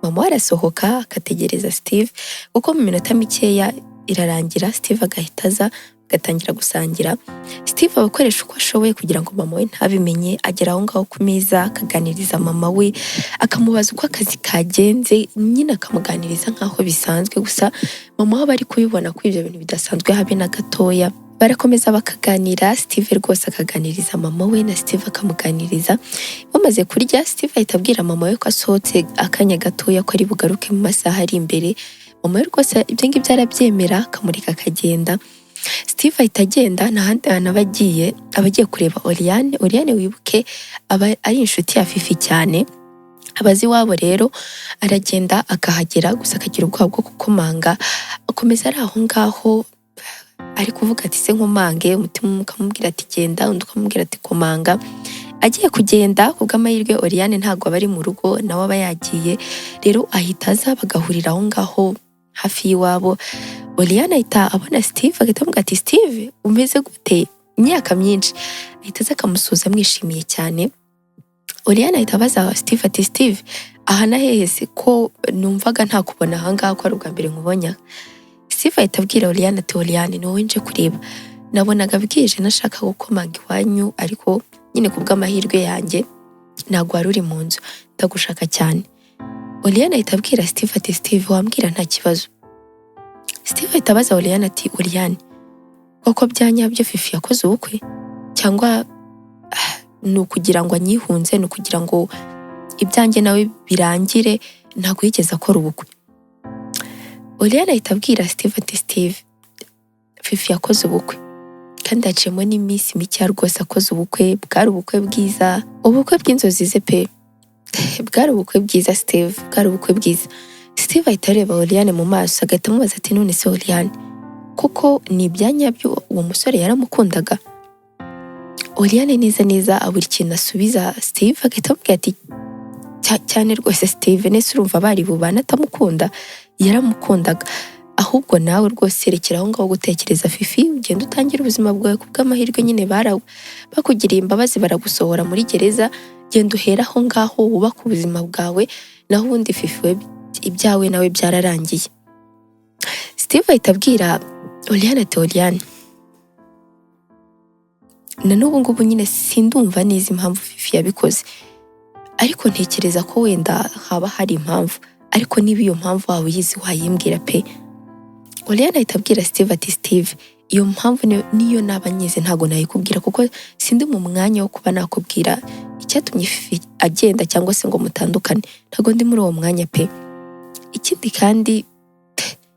Mama arasohoka akategereza Steve, kuko mu minota mikeya irarangira. Steve agahita aza, agatangira gusangira. Steve abakoresha uko ashoboye kugira ngo mama we ntabimenye. Agera aho ngaho ku meza akaganiriza mama we, akamubaza uko akazi kagenze, nyine akamuganiriza nk'aho bisanzwe. Gusa mama we aba ari kubibona ko ibyo bintu bidasanzwe habe na gatoya. Barakomeza bakaganira, Steve rwose akaganiriza mama we, na Steve akamuganiriza. Bamaze kurya, Steve ahita abwira mama we ko asohotse akanya gatoya, ko ari bugaruke mu masaha ari imbere. Mama we rwose ibyo ngibyo arabyemera, akamureka akagenda. Steve ahita agenda, n'ahandi hantu aba agiye kureba Oriane. Oriane wibuke aba ari inshuti ya Fifi cyane, abazi iwabo. Rero aragenda akahagera, gusa akagira ubwoba bwo gukomanga. Akomeza ari aho ngaho ari kuvuga ati se nkomange, umutima ukamubwira ati genda, undi ukamubwira ati komanga. Agiye kugenda, kubw'amahirwe Oriane ntabwo aba ari mu rugo, nawe aba yagiye. Rero ahita aza, bagahurira aho ngaho hafi y'iwabo. Oriane ahita abona Steve, agahita amubwira ati Steve umeze gute, imyaka myinshi? Ahita aza akamusuhuza amwishimiye cyane. Oriane ahita abaza Steve ati Steve, aha na hehe se, ko numvaga nta kubona aha ngaha, ko ari ubwa mbere nkubonye? Steve ahita abwira Oriane ati Oriane, ni wowe nje kureba, nabonaga bwije nashaka gukomanga iwanyu, ariko nyine kubw'amahirwe yanjye ntabwo wari uri mu nzu, ndagushaka cyane. Oriane ahita abwira Steve ati Steve wambwira nta kibazo. Steve ahita abaza Oriane ati Oriane, koko byanyabyo Fifi yakoze ubukwe, cyangwa ni ukugira ngo anyihunze, ni ukugira ngo ibyanjye nawe birangire, ntabwo yigeze akora ubukwe? Oriane ahita abwira Steve ati Steve, Fifi yakoze ubukwe, kandi haciyemo n'iminsi mike rwose akoze ubukwe. Bwari ubukwe bwiza, ubukwe bw'inzozi ze pe, bwari ubukwe bwiza Steve, bwari ubukwe bwiza. Steve ahita areba Oriane mu maso, agahita amubaza ati none se Oriane, kuko ni ibyanyabyo uwo musore yaramukundaga? Oriane neza abura ikintu asubiza Steve, agahita amubwira ati cyane rwose Steve, nese urumva bari bubana atamukunda? Yaramukundaga. Ahubwo nawe rwose rekera aho ngaho gutekereza Fifi, ugenda utangira ubuzima bwawe kubw'amahirwe nyine bakugiriye imbabazi baragusohora muri gereza, genda uhera aho ngaho wubaka ubuzima bwawe, naho ubundi Fifi we ibyawe nawe byararangiye. Steve ahita abwira Oriane ati Oriane, na n'ubu ngubu nyine sindumva neza impamvu Fifi yabikoze, ariko ntekereza ko wenda haba hari impamvu, ariko niba iyo mpamvu waba uyizi wayimbwira pe. Oriane ahita abwira Steve ati Steve, iyo mpamvu niyo naba nyizi ntabwo nayikubwira, kuko sindi mu mwanya wo kuba nakubwira icyatumye Fifi agenda cyangwa se ngo mutandukane, ntabwo ndi muri uwo mwanya pe. Ikindi kandi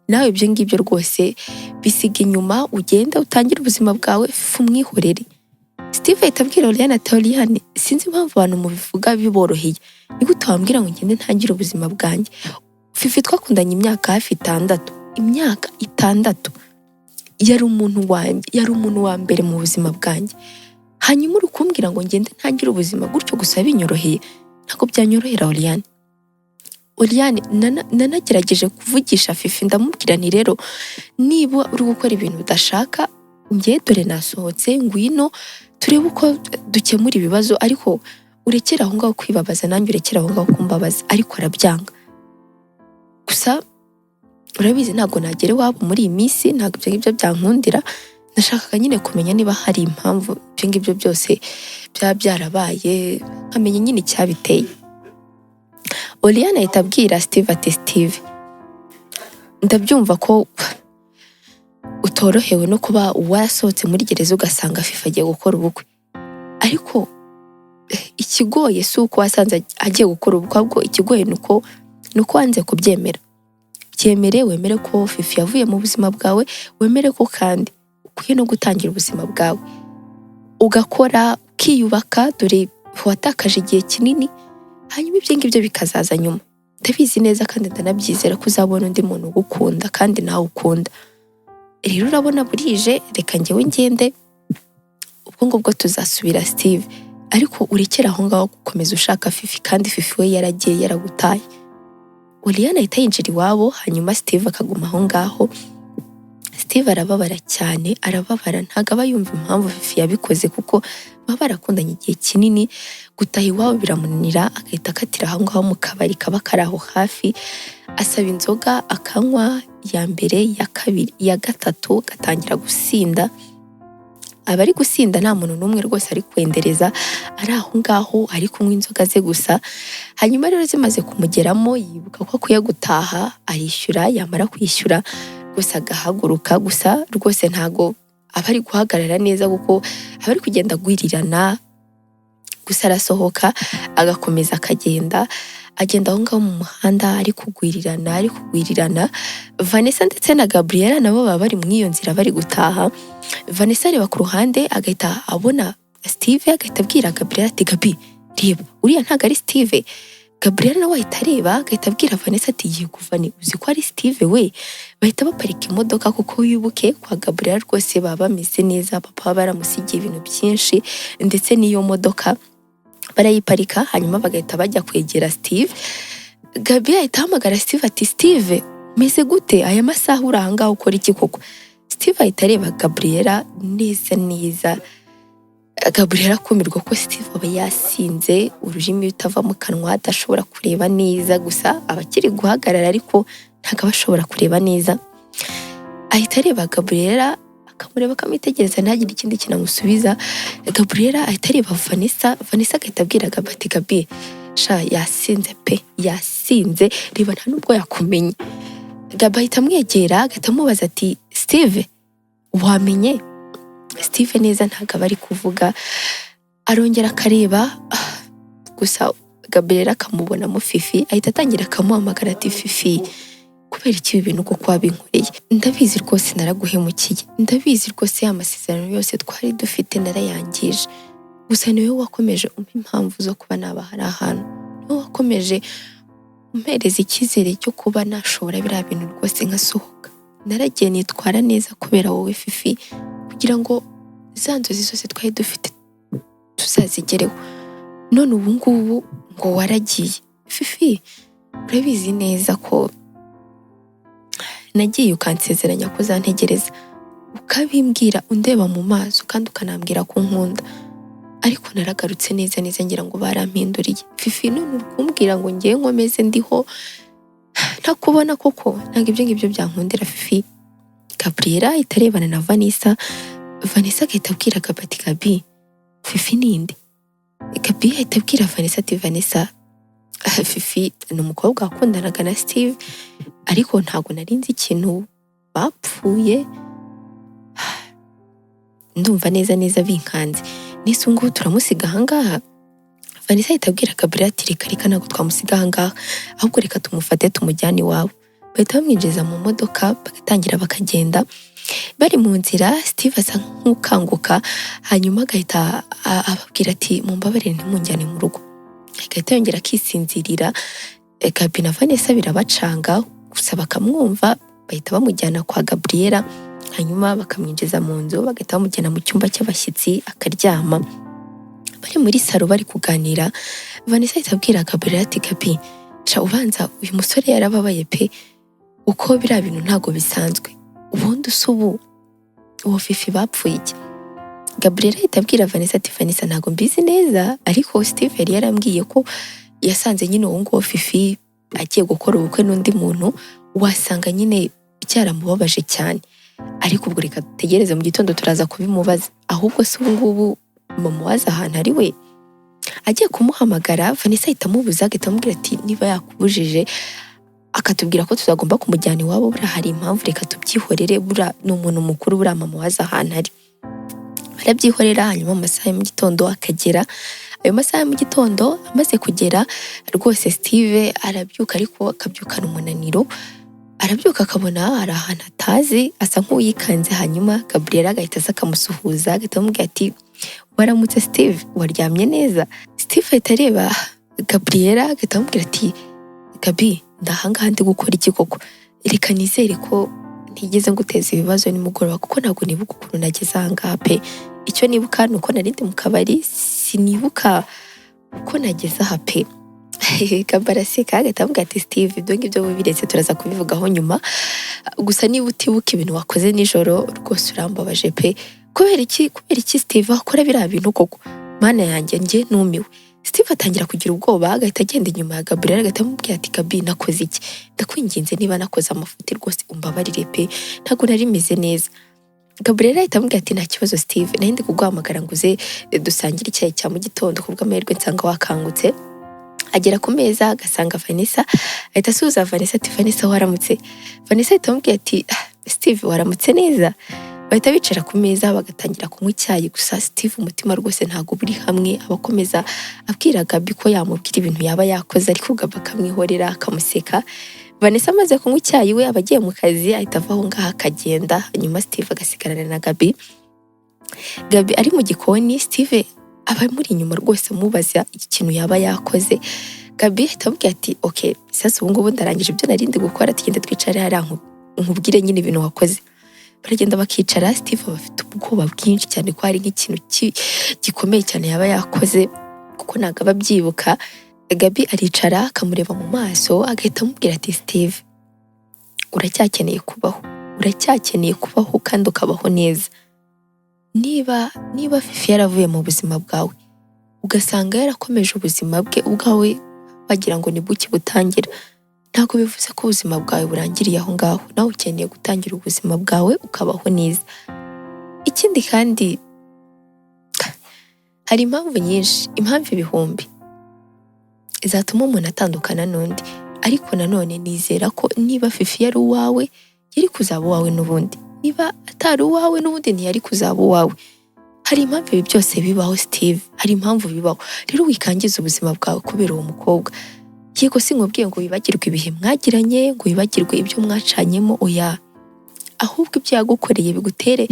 nawe ibyo ngibyo rwose bisiga inyuma, ugenda utangira ubuzima bwawe, Fifi umwihorere. Steve ahita abwira Oriane ati Oriane, sinzi impamvu abantu mubivuga biboroheye, ni gute wambwira ngo ngende ntangire ubuzima bwanjye? Fifi twakundanye imyaka hafi 6, imyaka 6, yari umuntu wanjye, yari umuntu wa mbere mu buzima bwanjye, hanyuma uri kumbwira ngo ngende ntangire ubuzima gutyo gusa binyoroheye? Ntabwo byanyorohera Oriane. Oriane nanagerageje kuvugisha Fifi, ndamubwira nti rero niba uri gukora ibintu udashaka, njye dore nasohotse, ngwino turebe uko dukemura ibibazo, ariko urekera aho ngaho kwibabaza, nanjye urekera aho ngaho kumbabaza. Ariko arabyanga. Gusa urabizi ntabwo nagera iwabo muri iyi minsi, ntabwo ibyo ngibyo byankundira, nashakaga nyine kumenya niba hari impamvu ibyo ngibyo byose byaba byarabaye, nkamenya nyine icyabiteye. Oriane ahita abwira Steve ati Steve, ndabyumva ko utorohewe no kuba warasohotse muri gereza ugasanga Fifi agiye gukora ubukwe, ariko ikigoye si uko wasanze agiye gukora ubukwe, ahubwo ikigoye ni uko wanze kubyemera. Byemere, wemere ko Fifi yavuye mu buzima bwawe, wemere ko kandi ukwiye no gutangira ubuzima bwawe, ugakora, ukiyubaka, dore watakaje igihe kinini, hanyuma ibyo ngibyo bikazaza nyuma. Ndabizi neza kandi ndanabyizera ko uzabona undi muntu ugukunda kandi nawe ukunda. Rero urabona burije, reka njyewe ngende, ubwo ngubwo tuzasubira Steve, ariko urekera aho ngaho gukomeza ushaka Fifi, kandi Fifi we yaragiye yaragutaye. Oriane ahita yinjira iwabo, hanyuma Steve akaguma aho ngaho. Steve arababara cyane, arababara, ntabwo aba yumva impamvu Fifi yabikoze, kuko baba barakundanye igihe kinini. Gutaha iwabo biramunanira, agahita akatira aho ngaho mu kabari kaba kari aho hafi, asaba inzoga akanywa, iya mbere, iya kabiri, iya gatatu, gatangira gusinda. Aba ari gusinda nta muntu n'umwe rwose ari kwendereza, ari aho ngaho ari kunywa inzoga ze gusa. Hanyuma rero zimaze kumugeramo, yibuka ko akwiye gutaha, arishyura, yamara kwishyura gusa agahaguruka, gusa rwose ntago aba ari guhagarara neza kuko aba ari kugenda agwirirana. Gusa arasohoka agakomeza akagenda, agenda aho ngaho mu muhanda ari kugwirirana. Vanessa ndetse na Gabriela nabo baba bari muri iyo nzira bari gutaha. Vanessa areba ku ruhande, agahita abona Steve, agahita abwira Gabriela ati Gabi, reba uriya ntabwo ari Steve. Gabriela nawe ahita areba, agahita abwira Vanessa ati yego Vani, uzi ko ari Steve we? Bahita baparika imodoka, kuko wibuke kwa Gabriela rwose baba bameze neza, papa baramusigiye ibintu byinshi, ndetse n'iyo modoka barayiparika. Hanyuma bagahita bajya kwegera Steve. Gabi ahita ahamagara Steve ati Steve, meze gute aya masaha uri aha ngaho ukora iki koko? Steve ahita areba Gabriela neza. Gabriela akumirwa ko Steve aba yasinze, ururimi rutava mu kanwa, adashobora kureba neza, gusa aba akiri guhagarara ariko ntabwo aba ashobora kureba neza. Ahita areba Gabriela, akamureba akamwitegereza, ntagire ikindi kintu amusubiza. Gabriela ahita areba Vanessa agahita abwira Gabi ati Gabi, sha yasinze pe, yasinze, reba nta nubwo yakumenye. Gabi ahita amwegera, agahita amubaza ati Steve, wamenye? Steve neza ntabwo aba ari kuvuga, arongera akareba, gusa Gabriela akamubonamo Fifi, ahita atangira akamuhamagara ati Fifi, kubera iki ibi bintu koko wabinkoreye? Ndabizi rwose naraguhemukiye, ndabizi rwose amasezerano yose twari dufite narayangije, gusa niwe wakomeje umpa impamvu zo kuba naba hari ahantu, niwe wakomeje umpereza icyizere cyo kuba nashobora biriya bintu rwose nkasohoka. Naragiye nitwara neza kubera wowe Fifi, kugira ngo za nzozi zose twari dufite uzazigereho, none ubu ngubu ngo waragiye. Fifi, urabizi neza ko nagiye ukansezeranya ko uzantegereza, ukabimbwira undeba mu maso kandi ukanambwira ko unkunda, ariko naragarutse neza neza ngira ngo barampinduriye. Fifi, none uri kumbwira ngo ngiye nkomeze ndiho ntakubona koko? Ntabwo ibyo ngibyo byankundira Fifi. Gabriela itarebana na Vanessa agahita abwira Gabi ati Gabi, Fifi ninde? Gabi ahita abwira Vanessa ati Vanessa, Fifi ni umukobwa wakundanaga na Steve, ariko ntabwo nari nzi ikintu bapfuye, ndumva neza neza binkanze, nise ngubu turamusiga ahangaha. Vanessa ahita abwira Gabriela ati reka ntabwo twamusiga ahangaha, ahubwo reka tumufate tumujyane iwabo. Bahita bamwinjiza mu modoka bagatangira bakagenda. Bari mu nzira Steve asa nk'ukanguka, hanyuma agahita ababwira ati mumbabarire ntimunjyane mu rugo. Agahita yongera akisinzirira. Gabi na Vanessa birabacanga, gusa bakamwumva, bahita bamujyana kwa Gabriela, hanyuma bakamwinjiza mu nzu, bagahita bamujyana mu cyumba cy'abashyitsi akaryama. Bari muri salo bari kuganira, Vanessa ahita abwira Gabriela ati Gabi, ubanza uyu musore yarababaye pe, uko biriya bintu ntabwo bisanzwe, ubundi usubu uwo Fifi bapfuye iki? Gabriela ahita abwira Vanessa ati Vanessa ntabwo mbizi neza, ariko Steve yari yarambwiye ko yasanze nyine uwo nguwo Fifi agiye gukora ubukwe n'undi muntu, wasanga nyine byaramubabaje cyane, ariko ubwo reka dutegereze mu gitondo turaza kubimubaza. Ahubwo se ubu ngubu mumubaza ahantu ari we? Agiye kumuhamagara Vanessa ahita amubuza, agahita amubwira ati niba yakubujije akatubwira ko tuzagomba kumujyana iwabo, buriya hari impamvu, reka tubyihorere, buriya ni umuntu mukuru, buriya mumubaza ahantu ari. Barabyihorera, hanyuma amasaha ya mu gitondo akagera. Ayo masaha ya mu gitondo amaze kugera, rwose Steve arabyuka, ariko akabyukana umunaniro, arabyuka akabona hari ahantu atazi, asa nk'uyikanze. Hanyuma Gabriela agahita aza akamusuhuza, agahita amubwira ati waramutse Steve, waryamye neza? Steve ahita areba Gabriela, agahita amubwira ati Gabi, ndahangaha ndi gukora iki koko? Reka nizere ko ntigeze nguteza ibibazo nimugoroba, kuko ntabwo nibuka ukuntu nageze ahangaha pe. Icyo nibuka ni uko nari ndi mu kabari, sinibuka uko nageze aha pe. Gabi araseka, agahita amubwira ati Steve, ibyo ngibyo biretse turaza kubivugaho nyuma, gusa niba utibuka ibintu wakoze nijoro rwose urambabaje pe. Kubera iki Steve akora biriya bintu koko? Mana yanjye njye numiwe. Steve atangira kugira ubwoba, agahita agenda inyuma ya Gabriela, agahita amubwira ati Gabi, nakoze iki? Ndakwinginze niba nakoze amafuti rwose umbabarire pe, ntabwo nari meze neza. Gabriela ahita amubwira ati nta kibazo Steve, nari ndi kuguhamagara ngo uze dusangire icyayi cya mu gitondo, kubw'amahirwe nsanga wakangutse. Agera ku meza agasanga Vanessa, ahita asuhuza Vanessa ati Vanessa waramutse? Vanessa ahita amubwira ati Steve waramutse neza? Bahita bicara ku meza bagatangira kunywa icyayi, gusa Steve umutima rwose ntabwo buri hamwe, abakomeza abwira Gabi ko yamubwira ibintu yaba yakoze, ariko Gabi akamwihorera akamuseka. Vanessa amaze kunywa icyayi we abagiye mu kazi, ahita ava aho ngaho akagenda, hanyuma Steve agasigarana na Gabi. Gabi ari mu gikoni, Steve aba muri inyuma rwose amubaza ikintu yaba yakoze. Gabi ahita amubwira ati okay, sasa ubu ngubu ndarangije ibyo narindi gukora, tugende twicare hariya nkubwire nyine ibintu wakoze. Baragenda bakicara, Steve bafite ubwoba bwinshi cyane ko hari nk'ikintu gikomeye cyane yaba yakoze, kuko ntabwo aba abyibuka. Gabi aricara akamureba mu maso, agahita amubwira ati Steve, uracyakeneye kubaho kandi ukabaho neza. Niba Fifi yaravuye mu buzima bwawe, ugasanga yarakomeje ubuzima bwe ubwawe wagira ngo ni buki butangira, ntabwo bivuze ko ubuzima bwawe burangiriye aho ngaho, nawe ukeneye gutangira ubuzima bwawe ukabaho neza. Ikindi kandi hari impamvu nyinshi, impamvu ibihumbi izatuma umuntu atandukana n'undi, ariko nanone nizera ko niba Fifi yari uwawe yari kuzaba uwawe n'ubundi, niba atari uwawe n'ubundi ntiyari kuzaba uwawe. Hari impamvu ibi byose bibaho Steve, hari impamvu bibaho. Rero wikangiza ubuzima bwawe kubera uwo mukobwa. Yego sinkubwiye ngo wibagirwe ibihe mwagiranye, ngo wibagirwe ibyo mwacanyemo, oya, ahubwo ibyo yagukoreye bigutere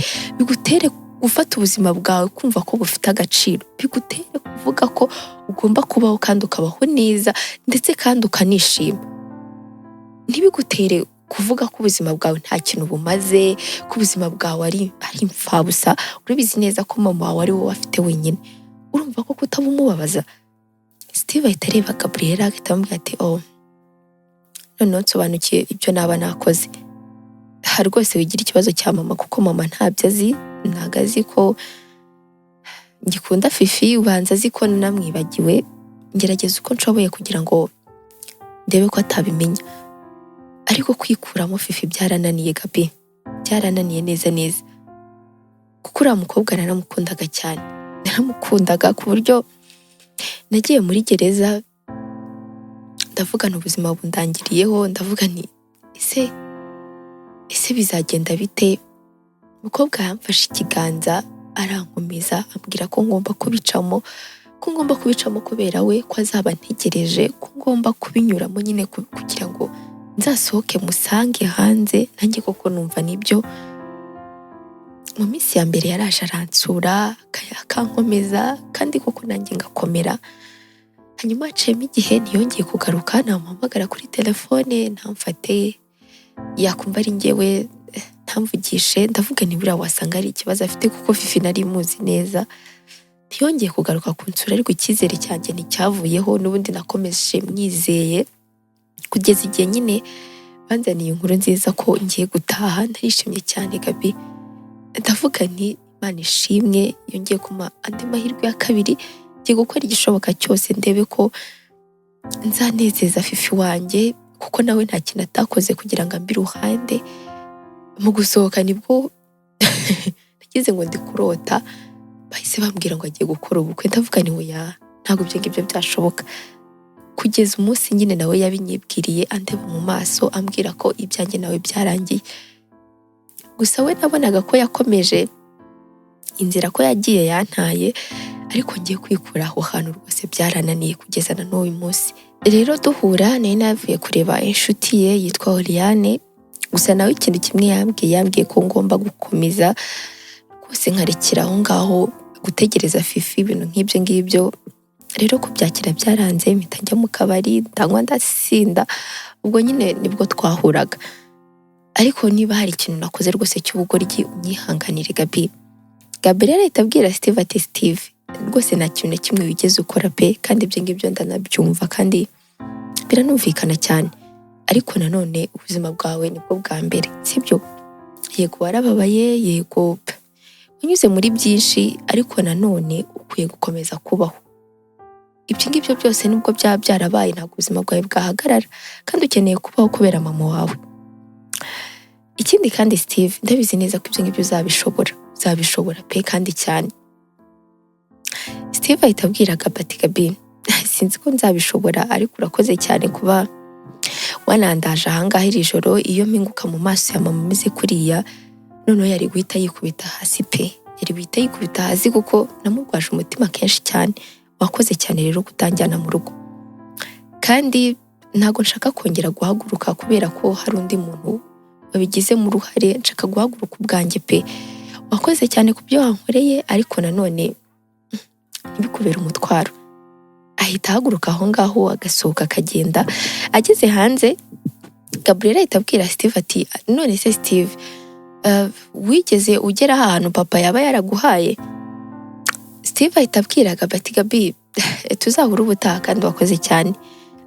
gufata ubuzima bwawe kumva ko bufite agaciro, bigutere kuvuga ko ugomba kubaho kandi ukabaho neza, ndetse kandi ukanishima. Ntibigutere kuvuga ko ubuzima bwawe nta kintu bumaze, ko ubuzima bwawe ari imfabusa. Urabizi neza ko mama wawe ari wowe afite wenyine, urumva urumva ko kutabumubabaza. Steve ahita areba Gabriela agahita amubwira ati noneho nsobanukiye ibyo naba nakoze. Rwose wigira ikibazo cya mama kuko mama ntabyo azi, ntago azi ko ngikunda Fifi, ubanza azi ko namwibagiwe. Ngerageza uko nshoboye kugira ngo ndebe ko atabimenya, ariko kwikuramo Fifi byarananiye Gabi, byarananiye neza neza, kuko uriya mukobwa naramukundaga cyane, naramukundaga ku buryo nagiye muri gereza ndavugana ubuzima bundangiriyeho, ndavuga nti ese bizagenda bite. Umukobwa yamfashe ikiganza arankomeza ambwira ko ngomba kubicamo kubera we, ko azaba ntegereje, ko ngomba kubinyuramo nyine kugira ngo nzasohoke musange hanze. Nanjye koko numva nibyo. Mu minsi ya mbere yaraje aransura akankomeza, kandi koko nanjye ngakomera. Hanyuma haciyemo igihe ntiyongeye kugaruka, namuhamagara kuri telefone ntamfate, yakumva ari njyewe ntamvugishe. Ndavuga nibura wasanga ari ikibazo afite kuko Fifi nari muzi neza. Ntiyongeye kugaruka kunsura, ariko icyizere cyanjye nticyavuyeho, n'ubundi nakomeje mwizeye kugeza igihe nyine banzaniye inkuru nziza ko ngiye gutaha. Narishimye cyane Gabi, ndavuga nti Imana ishimwe yongeye kuma andi mahirwe ya kabiri, ngiye gukora igishoboka cyose ndebe ko nzanezeza Fifi wanjye, kuko nawe nta kintu atakoze kugira ngo ambe iruhande. Mu gusohoka nibwo nagize ngo ndi kurota, bahise bambwira ngo agiye gukora ubukwe. Ndavuga ni oya, ntabwo ibyo ngibyo byashoboka. Kugeza umunsi nyine nawe yabinyibwiriye, andeba mu maso ambwira ko ibyanjye nawe byarangiye. Gusa we nabonaga ko yakomeje inzira, ko yagiye yantaye, ariko ngiye kwikura aho hantu rwose byarananiye kugeza na n'uyu munsi. Rero duhura nari navuye kureba inshuti ye yitwa Oriane, gusa nawe ikintu kimwe yambwiye ko ngomba gukomeza rwose nkarekera aho ngaho gutegereza Fifi, ibintu nk'ibyo ngibyo. Rero kubyakira byaranze, mpita njya mu kabari ndanywa ndasinda. Ubwo nyine nibwo twahuraga, ariko niba hari ikintu nakoze rwose cy'ubugoryi unyihanganire Gabi. Gabriela ahita abwira Steve ati Steve, rwose nta kintu na kimwe wigeze ukora pe, kandi ibyo ngibyo ndanabyumva kandi biranumvikana cyane, ariko nanone ubuzima bwawe nibwo bwa mbere, sibyo? Yego warababaye, yego unyuze muri byinshi, ariko nanone ukwiye gukomeza kubaho. Ibyo ngibyo byose nubwo byaba byarabaye, ntabwo ubuzima bwawe bwahagarara, kandi ukeneye kubaho kubera mama wawe. Ikindi kandi Steve, ndabizi neza ko ibyo ngibyo uzabishobora pe, kandi cyane. Steve ahita abwira Gabi, sinzi ko nzabishobora, ariko urakoze cyane kuba wanandaje ahangaha iri joro. Iyo mpinguka mu maso ya mama ameze kuriya, noneho yari guhita yikubita hasi pe, yari guhita yikubita hasi kuko namurwaje umutima kenshi cyane. Wakoze cyane rero kutanjyana mu rugo, kandi ntago nshaka kongera guhaguruka kubera ko hari undi muntu wabigizemo uruhare. Nshaka guhaguruka ubwanjye pe. Wakoze cyane ku byo wankoreye, ariko nanone ntibikubere umutwaro. Ahita ahaguruka aho ngaho agasohoka akagenda. Ageze hanze, Gabriela ahita abwira Steve ati none se Steve, wigeze ugera ahantu papa yaba yaraguhaye? Steve ahita abwira Gabi, tuzahura ubutaha kandi wakoze cyane.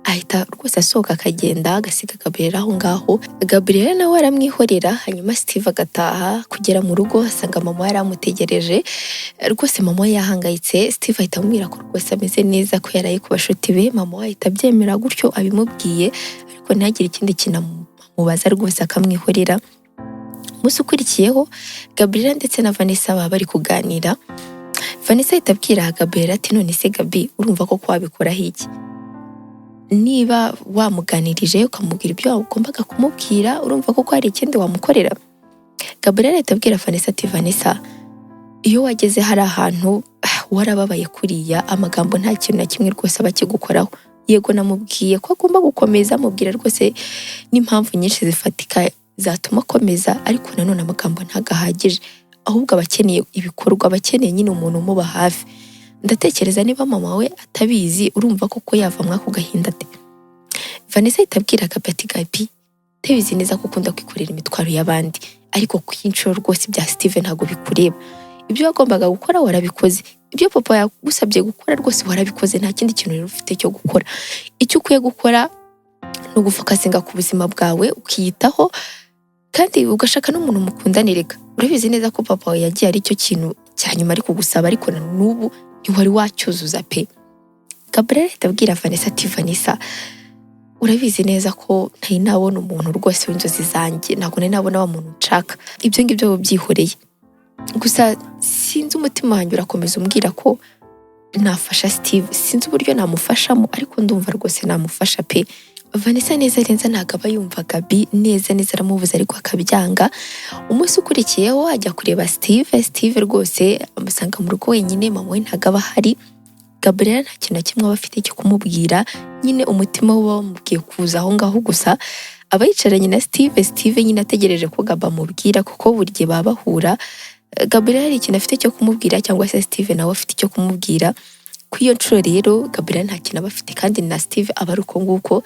Ahita rwose asohoka akagenda agasiga Gabriela aho ngaho. Gabriela nawe aramwihorera, hanyuma Steve agataha. Kugera mu rugo asanga mama yaramutegereje, rwose mama yahangayitse. Steve ahita amubwira ko rwose ameze neza, ko yaraye ku bashuti be. Mama ahita abyemera gutyo abimubwiye, ariko ntagire ikindi kintu amubaza, rwose akamwihorera. Umunsi ukurikiyeho Gabriela ndetse na Vanessa baba bari kuganira. Vanessa ahita abwira Gabriela ati none se Gabi, urumva ko wabikoraho iki? Niba wamuganirije ukamubwira ibyo wagombaga kumubwira, urumva ko hari ikindi wamukorera? Gabriela ahita abwira Vanessa ati Vanessa, iyo wageze hari ahantu warababaye kuriya, amagambo nta kintu na kimwe rwose aba akigukoraho. Yego namubwiye ko agomba gukomeza, mubwira rwose n'impamvu nyinshi zifatika zatuma akomeza, ariko nanone amagambo ntago ahagije, ahubwo abakeneye ibikorwa, abakeneye nyine umuntu umuba hafi. Ndatekereza niba mama we atabizi, urumva koko yava mwako gahinda ate? Vanessa ahita abwira Gabi, tebizi neza ko ukunda kwikorera imitwaro y'abandi, ariko kwinshuro rwose bya Steve ntago bikureba. Ibyo wagombaga gukora warabikoze, ibyo papa yagusabye gukora rwose warabikoze, nta kindi kintu rero ufite cyo gukora. Icyo ukwiye gukora ni ugufokasinga ku buzima bwawe ukiyitaho kandi ugashaka n'umuntu mukundanirega. Urabizi neza ko papa wawe yagiye ari cyo kintu cya nyuma ari kugusaba, ariko na n'ubu ntiwari wacyuzuza pe. Gabriel ahita abwira Vanessa ati Vanessa, urabizi neza ko ntari nabona umuntu rwose w'inzozi zanjye, ntabwo nari nabona wa muntu nshaka. Ibyo ngibyo byihoreye. Gusa sinzi umutima wanjye urakomeza umbwira ko nafasha Steve. Sinzi uburyo namufashamo, ariko ndumva rwose namufasha pe. Vanessa neza ntabwo aba yumva Gabi neza aramubuza ariko akabyanga. Umunsi ukurikiyeho ajya kureba Steve rwose amusanga mu rugo wenyine, mama we ntabwo aba ahari. Gabriel nta kintu na kimwe aba afite cyo kumubwira, nyine umutima we wamubwiye kuza aho ngaho gusa. Aba yicaranye na Steve nyine ategereje ko Gabi amubwira, kuko buri gihe baba bahura. Gabriel hari ikintu afite cyo kumubwira cyangwa se Steve nawe afite icyo kumubwira. Kuri iyo nshuro rero Gabriel nta kintu aba afite kandi na Steve aba ari uko nguko.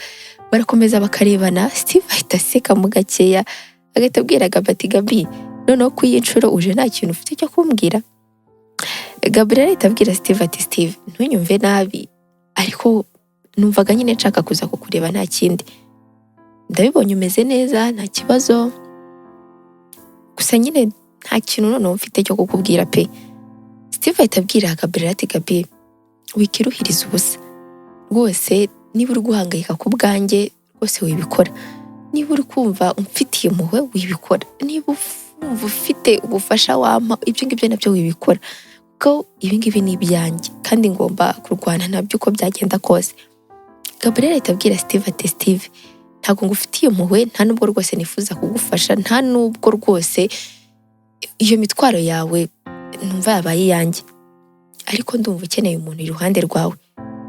Barakomeza bakarebana, Steve ahita aseka mu gakeya agahita abwira Gabi ati Gabi, noneho kuri iyi nshuro uje nta kintu ufite cyo kumbwira? Gabriel ahita abwira Steve ati Steve, ntunyumve nabi, ariko numvaga nyine nshaka kuza kukureba nta kindi. Ndabibonye umeze neza nta kibazo, gusa nyine nta kintu noneho mfite cyo kukubwira pe. Steve ahita abwira Gabriel ati Gabi, wikiruhiriza ubusa rwose, niba uri guhangayika ku bwanjye rwose wibikora. Niba uri kumva umfitiye impuhwe wibikora. Niba wumva ufite ubufasha wampa, ibyo ngibyo nabyo wibikora, kuko ibi ngibi ni ibyanjye kandi ngomba kurwana nabyo uko byagenda kose. Gabriel ahita abwira Steve ati Steve, ntabwo ngufitiye impuhwe, nta nubwo rwose nifuza kugufasha, nta nubwo rwose iyo mitwaro yawe numva yabaye iyanjye, ariko ndumva ukeneye umuntu iruhande rwawe.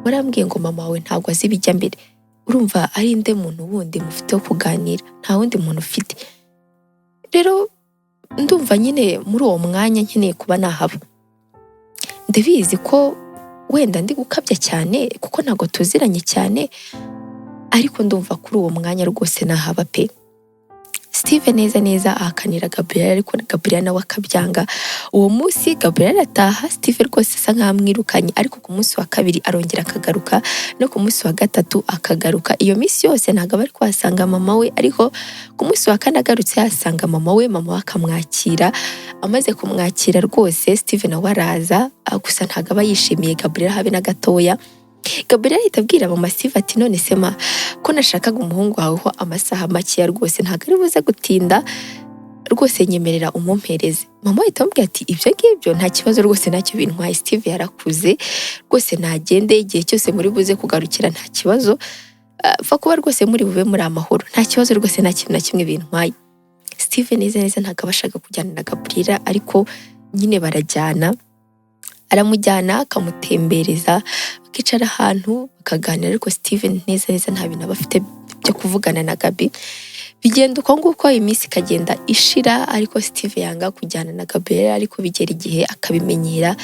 Warambwiye ngo mama wawe ntabwo azi ibijya mbere, urumva ari inde muntu wundi mufite wo kuganira? Nta wundi muntu ufite. Rero ndumva nyine muri uwo mwanya nkeneye kuba nahaba. Ndabizi ko wenda ndi gukabya cyane kuko ntabwo tuziranye cyane, ariko ndumva kuri uwo mwanya rwose nahaba pe. Steve neza ahakanira Gabriel, ariko Gabriel nawe akabyanga. Uwo munsi Gabriel ataha, Steve rwose asa nkaho amwirukanye, ariko ku munsi wa kabiri arongera akagaruka, no ku munsi wa gatatu akagaruka. Iyo minsi yose ntabwo bari kuhasanga mama we, ariko ku munsi wa kane agarutse yasanga mama we akamwakira. Amaze kumwakira rwose Steve nawe araza, gusa ntabwo aba yishimiye Gabriel habe na gatoya. Gabriel ahita abwira mama Steve ati none sema ko nashakaga umuhungu waweho amasaha makeya rwose ntabwo ari buze gutinda, rwose nyemerera umumpereze. Mama ahita amubwira ati ibyo ngibyo nta kibazo rwose, ntacyo bintwaye, Steve yarakuze rwose, nagende igihe cyose muri buze kugarukira nta kibazo, pfa kuba rwose muri bube muri amahoro, nta kibazo rwose, nta kintu na kimwe bintwaye. Steve neza ntabwo abashaka kujyana na Gabriel, ariko nyine barajyana. Aramujyana akamutembereza, bakicara ahantu bakaganira, ariko Steve neza nta bintu aba afite byo kuvugana na Gabi. Bigenda uko nguko iminsi ikagenda ishira, ariko Steve yanga kujyana na Gabriel, ariko bigera igihe akabimenyera,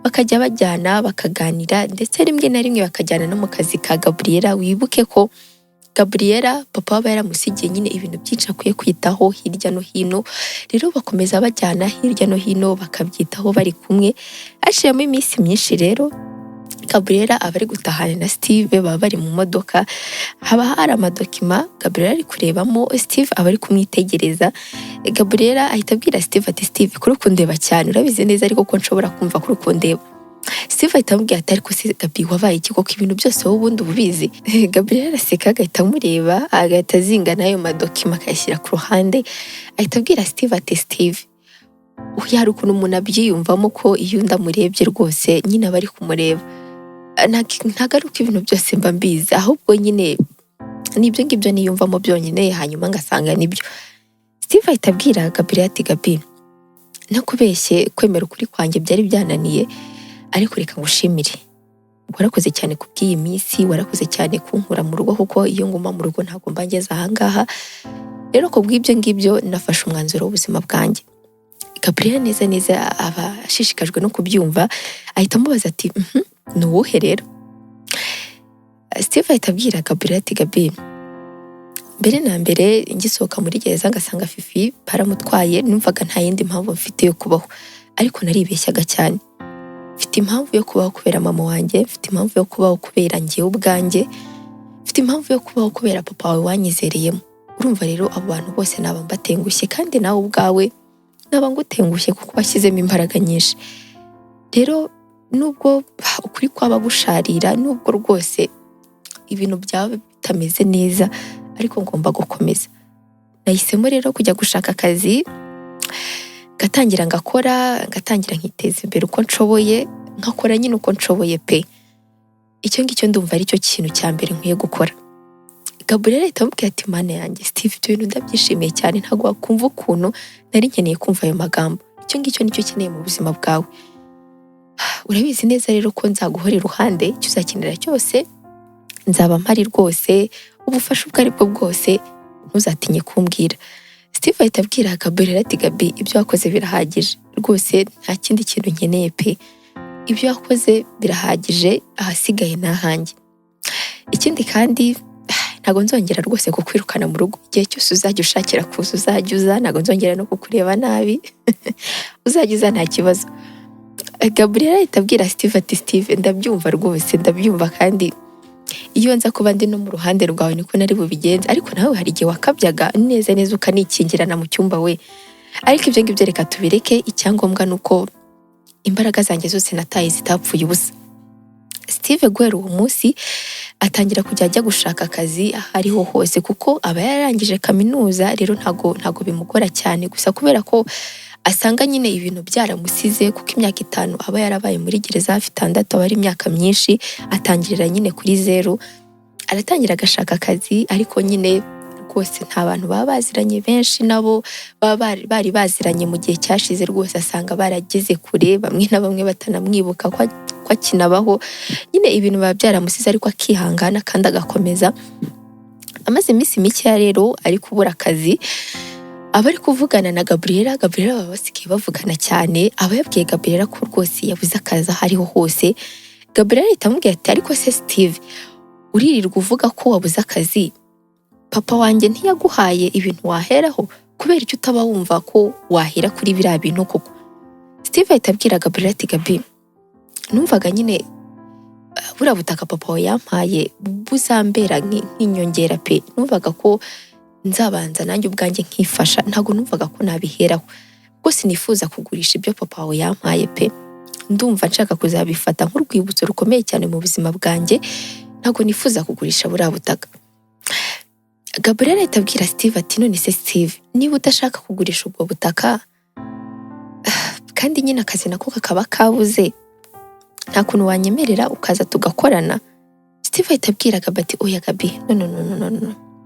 bakajya bajyana bakaganira, ndetse rimwe na rimwe bakajyana no mu kazi ka Gabriel. Wibuke ko Gabriel papa aba yaramusigiye nyine ibintu byinshi akwiye kwitaho hirya no hino, rero bakomeza bajyana hirya no hino bakabyitaho bari kumwe. Hashiramo iminsi myinshi rero Gabriel aba ari gutahana na Steve, baba bari mu modoka, haba hari amadokima Gabriel ari kurebamo, Steve aba ari kumwitegereza. Gabriel ahita abwira Steve ati Steve, kuri kundeba cyane, urabizi neza ariko ko nshobora kumva kuri kundeba. Steve ahita amubwira ati ariko se Gabi wabaye iki koko, ibintu byose wowe ubundi ubizi? Gabriel araseka agahita amureba, agahita azinga n'ayo madokima akayashyira ku ruhande. Ahita abwira Steve ati Steve, hari ukuntu umuntu abyiyumvamo ko iyo ndamurebye rwose nyine aba ari kumureba, ntabwo ari uko ibintu byose mba mbizi, ahubwo nyine nibyo ngibyo niyumvamo byonyine, hanyuma ngasanga nibyo. Steve ahita abwira Gabriel ati Gabi, nakubeshye, kwemera ukuri kwanjye byari byananiye, ariko reka ngushimire, warakoze cyane kubw'iyi minsi, warakoze cyane kunkura mu rugo, kuko iyo nguma mu rugo ntabwo mba ngeze ahangaha. Rero kubw'ibyo ngibyo nafashe umwanzuro w'ubuzima bwanjye. Gabriel neza aba ashishikajwe no kubyumva, ahita amubaza ati ni uwuhe rero? Steve ahita abwira Gabriel ati Gabi, mbere na mbere ngisohoka muri gereza ngasanga Fifi baramutwaye, numvaga nta yindi mpamvu mfite yo kubaho, ariko naribeshyaga cyane. mfite impamvu yo kubaho kubera mama wanjye, mfite impamvu yo kubaho kubera njyewe ubwanjye, mfite impamvu yo kubaho kubera papa wawe wanyizereyemo. Urumva rero abo bantu bose naba mbatengushye, kandi nawe ubwawe naba ngutengushye kuko washyizemo imbaraga nyinshi. Rero nubwo ukuri kwaba gusharira, nubwo rwose ibintu byaba bitameze neza, ariko ngomba gukomeza. Nahisemo rero kujya gushaka akazi, ngatangira ngakora, ngatangira nkiteza imbere uko nshoboye, nkakora nyine uko nshoboye pe. Icyo ngicyo ndumva ari cyo kintu cya mbere nkwiye gukora. Gabriel ahita amubwira ati mana yanjye Steve, ibyo bintu ndabyishimiye cyane, ntabwo wakumva ukuntu nari nkeneye kumva ayo magambo. Icyo ngicyo nicyo ukeneye mu buzima bwawe. Urabizi neza rero ko nzaguhora iruhande, icyo uzakenera cyose nzaba mpari rwose, ubufasha ubwo ari bwo bwose ntuzatinye kumbwira. Steve ahita abwira Gabriel ati Gabi, ibyo wakoze birahagije rwose, nta kindi kintu nkeneye pe. Ibyo wakoze birahagije, ahasigaye nahanjye. Ikindi kandi ntabwo nzongera rwose kukwirukana mu rugo. Igihe cyose uzajya ushakira kuza uzajya uza, ntabwo nzongera no kukureba nabi. Uzajya uza nta kibazo. Gabriel ahita abwira Steve ati Steve, ndabyumva rwose, ndabyumva, kandi iyo nza kuba ndi no mu ruhande rwawe niko nari bubigenze, ariko nawe hari igihe wakabyaga neza neza ukanikingirana mu cyumba we. Ariko ibyo ngibyo reka tubireke, icyangombwa nuko imbaraga zanjye zose nataye zitapfuye ubusa. Steve guhera uwo munsi atangira kujya ajya gushaka akazi aho ariho hose, kuko aba yararangije kaminuza, rero ntago bimugora cyane, gusa kubera ko asanga nyine ibintu byaramusize, kuko imyaka 5 aba yarabaye muri gereza hafi 6, aba ari imyaka myinshi, atangirira nyine kuri 0. Aratangira agashaka akazi, ariko nyine rwose nta bantu baba baziranye benshi, nabo bari baziranye mu gihe cyashize, rwose asanga barageze kure, bamwe na bamwe batanamwibuka ko akinabaho. Nyine ibintu biba byaramusize, ariko akihangana kandi agakomeza. Amaze iminsi mike rero ari kubura akazi, aba ari kuvugana na Gabriel baba basigaye bavugana cyane, aba yabwiye Gabriel ko rwose yabuze akazi aho ariho hose. Gabriel ahita amubwira ati ariko se Steve, uririrwa uvuga ko wabuze akazi, papa wanjye ntiyaguhaye ibintu waheraho? Kubera icyo utaba wumva ko wahera kuri biriya bintu koko? Steve ahita abwira Gabriel ati Gabi, numvaga nyine buriya butaka papa we yampaye buzambera nk'inyongera pe. Numvaga ko nzabanza nanjye ubwanjye nkifasha, ntabwo numvaga ko nabiheraho. Rwose nifuza kugurisha ibyo papa we yampaye pe. Ndumva nshaka kuzabifata nk'urwibutso rukomeye cyane mu buzima bwanjye, ntabwo nifuza kugurisha buriya butaka. Gabriel ahita abwira Steve ati none se Steve, niba udashaka kugurisha ubwo butaka, kandi nyine akazi nako kakaba kabuze, nta kuntu wanyemerera ukaza tugakorana? Steve ahita abwira Gabi ati oya Gabi, no,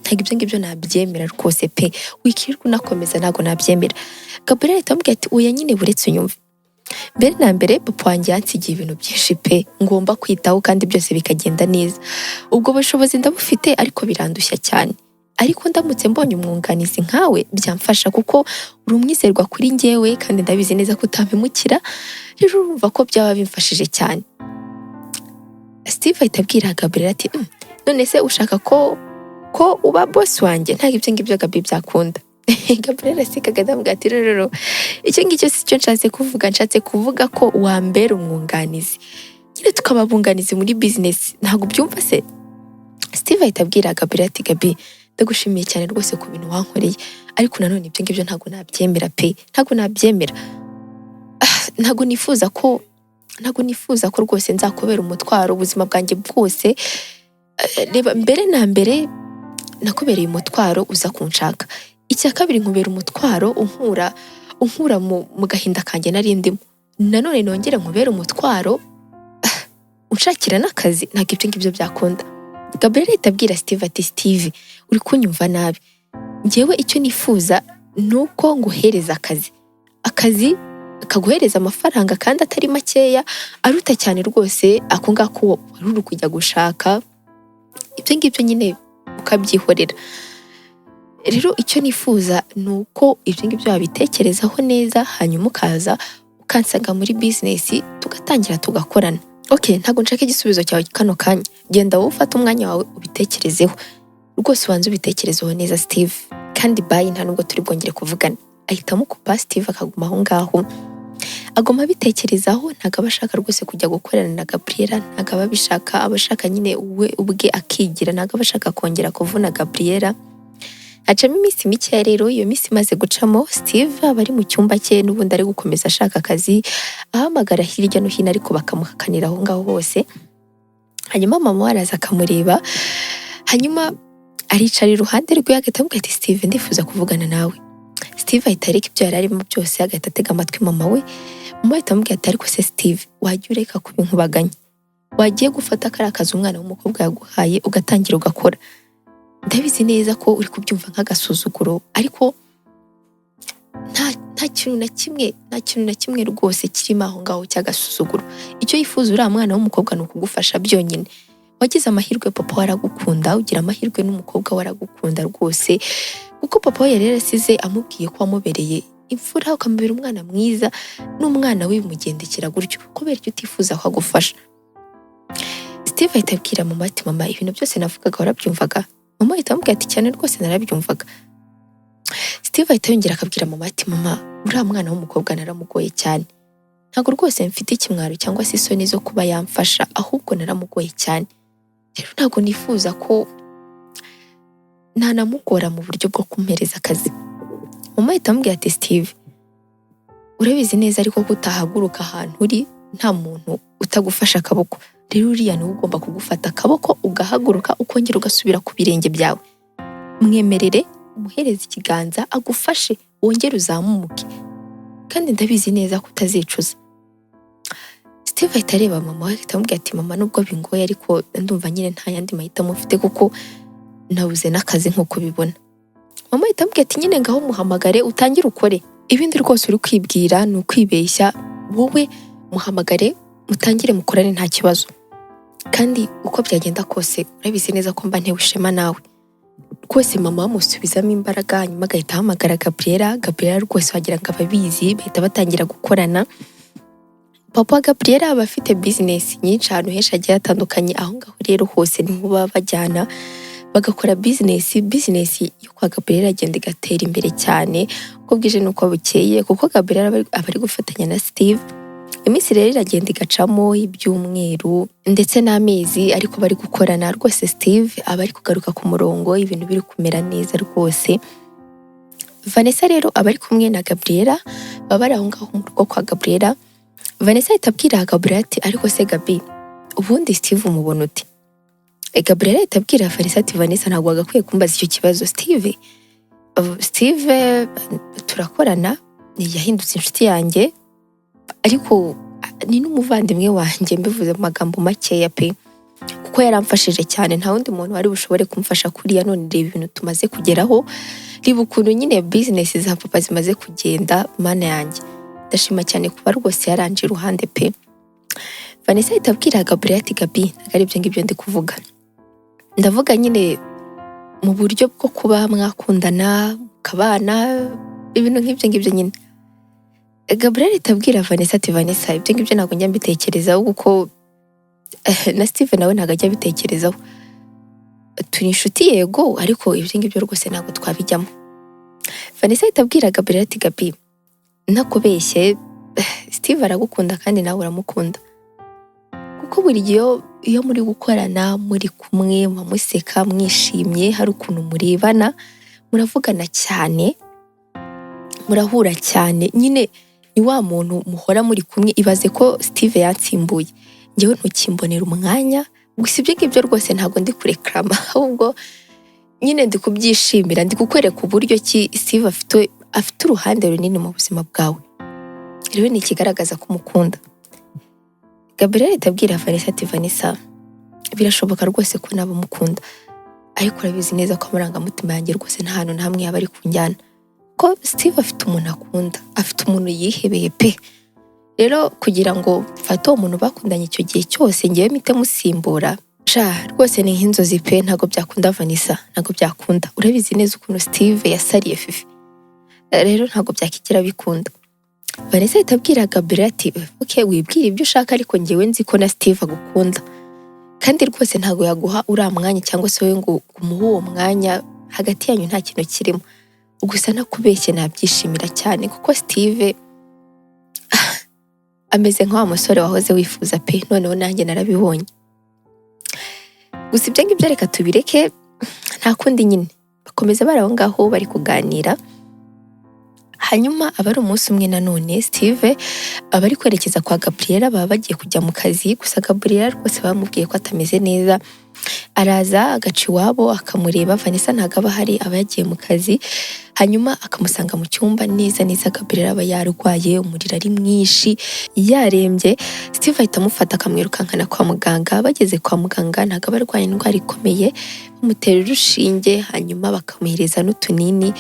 ntabwo ibyo ngibyo nabyemera rwose pe, wikirirwa unakomeza, ntabwo nabyemera. Gabriel ahita amubwira ati oya nyine buretse unyumve. Mbere na mbere papa wanjye yansigiye ibintu byinshi pe, ngomba kwitaho kandi byose bikagenda neza. Ubwo bushobozi ndabufite, ariko birandushya cyane. Ariko ndamutse mbonye umwunganizi nkawe byamfasha, kuko uri umwizerwa kuri njyewe, kandi ndabizi neza ko utampemukira. Rero urumva ko byaba bimfashije cyane. Steve ahita abwira Gabriel ati none se ushaka ko uba boss wanjye? Ntabwo ibyo ngibyo Gabi byakunda. Gabriel asekaga ndamubwira ati rero icyo ngicyo si cyo nshatse kuvuga, nshatse kuvuga ko wambera umwunganizi, nyine tukaba bunganizi muri business. Ntabwo byumva se? Steve ahita abwira Gabriel ati Gabi, ndagushimiye cyane rwose ku bintu wankoreye, ariko nanone ibyo ngibyo ntabwo nabyemera pe, ntabwo nabyemera. Ntabwo nifuza ko rwose nzakubera umutwaro ubuzima bwanjye bwose. Reba, mbere na mbere nakubereye umutwaro uza kunshaka. Icya kabiri nkubera umutwaro unkura mu gahinda kanjye nari ndimo. Nanone nongere nkubera umutwaro unshakira n'akazi. Ntabwo ibyo ngibyo byakunda. Gabriel ahita abwira Steve ati Steve, uri kunyumva nabi. Njyewe icyo nifuza nuko nguhereza akazi kaguhereza amafaranga kandi atari makeya, aruta cyane rwose ako ngako wari uri kujya gushaka. Ibyo ngibyo nyine ukabyihorera. Rero icyo nifuza nuko ibyo ngibyo wabitekerezaho neza, hanyuma ukaza ukansanga muri business, tugatangira tugakorana. Okay, ntabwo nshaka igisubizo cyawe kano kanya. Genda wowe ufate umwanya wawe ubitekerezeho. Rwose ubanze ubitekerezeho neza Steve, kandi bye, nta nubwo turi bwongere kuvugana. Ahitamo kupa Steve akaguma aho ngaho. agoma abitekerezaho, ntago aba ashaka rwose kujya gukorana na Gabriela, ntago aba abishaka, aba ashaka nyine we ubwe akigira, ntago aba ashaka kongera kuvuna Gabriela. Hacamo iminsi mikeya rero, iyo minsi imaze gucamo, Steve aba ari mu cyumba cye n'ubundi ari gukomeza ashaka akazi, ahamagara hirya no hino ariko bakamuhakanira aho ngaho hose. Hanyuma mama we araza akamureba, hanyuma aricara iruhande rwe agahita amubwira ati Steve, ndifuza kuvugana nawe. Steve ahita areka ibyo yari arimo byose, agahita atega amatwi mama we. Mama ahita amubwira ati ariko se Steve, wajya ureka kuba inkubaganya, wagiye gufata kariya kazi umwana w'umukobwa yaguhaye ugatangira ugakora. Ndabizi neza ko uri kubyumva nk'agasuzuguro, ariko nta kintu na kimwe rwose kirimo aho ngaho cy'agasuzuguro. Icyo yifuza uriya mwana w'umukobwa ni ukugufasha byonyine. Wagize amahirwe papa waragukunda, ugira amahirwe n'umukobwa waragukunda rwose, kuko papa we yari yarasize amubwiye ko wamubereye imfura, ukamubera umwana mwiza, n'umwana we bimugendekera gutyo, kubera icyo utifuza ko agufasha. Steve ahita abwira mama ati mama, ibintu byose navugaga warabyumvaga? Mama ahita amubwira ati cyane rwose narabyumvaga. Steve ahita yongera akabwira mama ati mama, uriya mwana w'umukobwa naramugoye cyane, ntabwo rwose mfite ikimwaro cyangwa se isoni zo kuba yamfasha, ahubwo naramugoye cyane, rero ntabwo nifuza ko ntanamugora mu buryo bwo kumpereza akazi. Mama ahita amubwira ati Steve, urabizi neza ariko ko utahaguruka ahantu uri nta muntu utagufasha akaboko, rero uriya niwe ugomba kugufata akaboko ugahaguruka ukongera ugasubira ku birenge byawe. Mwemerere umuhereza ikiganza agufashe wongere uzamuke, kandi ndabizi neza ko utazicuza. Steve ahita areba mama we ahita amubwira ati mama, nubwo bingoye ariko ndumva nyine nta yandi mahitamo mfite kuko nabuze n'akazi nk'uko bibona. Mama ahita amubwira ati nyine ngaho muhamagare utangire ukore, ibindi rwose uri kwibwira ni ukwibeshya, wowe muhamagare mutangire mukorane nta kibazo, kandi uko byagenda kose urabizi neza ko mba ntewe ishema nawe. Rwose mama bamusubizamo imbaraga, hanyuma agahita ahamagara Gabriela rwose wagira ngo ababizi, bahita batangira gukorana. Papa wa Gabriela aba afite business nyinshi ahantu henshi hagiye hatandukanye, aho ngaho rero hose niho baba bajyana bagakora business yo kwa Gabriela agenda igatera imbere cyane uko bwije n'uko bukeye, kuko Gabriela aba ari gufatanya na Steve. Iminsi rero iragenda igacamo ibyumweru ndetse n'amezi, ariko bari gukorana rwose. Steve aba ari kugaruka ku murongo, ibintu biri kumera neza rwose. Vanessa rero aba ari kumwe na Gabriela, baba bari aho ngaho mu rugo kwa Gabriela. Vanessa ahita abwira Gabriela ati ariko se Gabi, ubundi Steve umubona uti? Gabriela ahita abwira Vanessa ati Vanessa, ntabwo wagakwiye kumbaza icyo kibazo. Steve turakorana, yahindutse inshuti yanjye, ariko ni n'umuvandimwe wanjye, mbivuze mu magambo makeya pe, kuko yaramfashije cyane, nta wundi muntu wari bushobore kumfasha kuriya. None reba ibintu tumaze kugeraho, reba ukuntu nyine business za papa zimaze kugenda, mana yanjye ndashima cyane kuba rwose yaranje iruhande pe. Vanessa ahita abwira Gabriela ati Gabi, ntabwo ari ibyo ngibyo ndi kuvuga, ndavuga nyine mu buryo bwo kuba mwakundana mukabana, ibintu nk'ibyo ngibyo nyine. Gabriela ahita abwira Vanessa ati Vanessa, ibyo ngibyo ntabwo njya mbitekerezaho, kuko na Steve nawe ntabwo ajya abitekerezaho, turi inshuti yego, ariko ibyo ngibyo rwose ntabwo twabijyamo. Vanessa ahita abwira Gabriela ati Gabi, ntakubeshye Steve aragukunda kandi nawe uramukunda, kuko buri gihe iyo muri gukorana muri kumwe mumuseka mwishimye, hari ukuntu murebana, muravugana cyane, murahura cyane, nyine ni wa muntu muhora muri kumwe. Ibaze ko Steve yatsimbuye, njyewe ntukimbonera umwanya, gusa ibyo ngibyo rwose ntabwo ndi kureklama, ahubwo nyine ndi kubyishimira, ndi kukwereka uburyo ki Steve afite uruhande runini mu buzima bwawe, rero ni ikigaragaza ko umukunda. Gabriela ahita abwira Vanessa ati Vanessa, birashoboka rwose ko naba mukunda, ariko urabizi neza ko amarangamutima yanjye rwose nta hantu na hamwe yaba ari kunjyana, ko Steve afite umuntu akunda, afite umuntu yihebeye pe. Rero kugira ngo mfate uwo muntu bakundanye icyo gihe cyose ngewe mpite musimbura, rwose ni nk'inzozi pe, ntabwo byakunda Vanessa, ntabwo byakunda. Urabizi neza ukuntu Steve yasariye Fifi, rero ntabwo byakigera bikunda. Vanessa ahita abwira Gabriela ati okay, wibwira ibyo ushaka, ariko ngewe nzi ko na Steve agukunda, kandi rwose ntabwo yaguha uriya mwanya cyangwa se wowe ngo umuhe uwo mwanya, hagati yanyu nta kintu kirimo. Gusa nakubeshye nabyishimira cyane, kuko Steve ameze nka wa musore wahoze wifuza pe, noneho nanjye narabibonye. Gusa ibyo ngibyo reka tubireke, nta kundi nyine bakomeza bari aho ngaho bari kuganira. Hanyuma aba ari umunsi umwe nanone Steve aba ari kwerekeza kwa Gabriela, baba bagiye kujya mu kazi, gusa Gabriela rwose bamubwiye ko atameze neza. Araza agaca iwabo akamureba, Vanessa ntago aba ahari, aba yagiye mu kazi. Hanyuma akamusanga mu cyumba neza neza, Gabriela aba yarwaye, umuriro ari mwinshi, yarembye. Steve ahita amufata akamwirukankana kwa muganga. Bageze kwa muganga ntago aba arwaye indwara ikomeye, bamutera urushinge hanyuma bakamuhereza n'utunini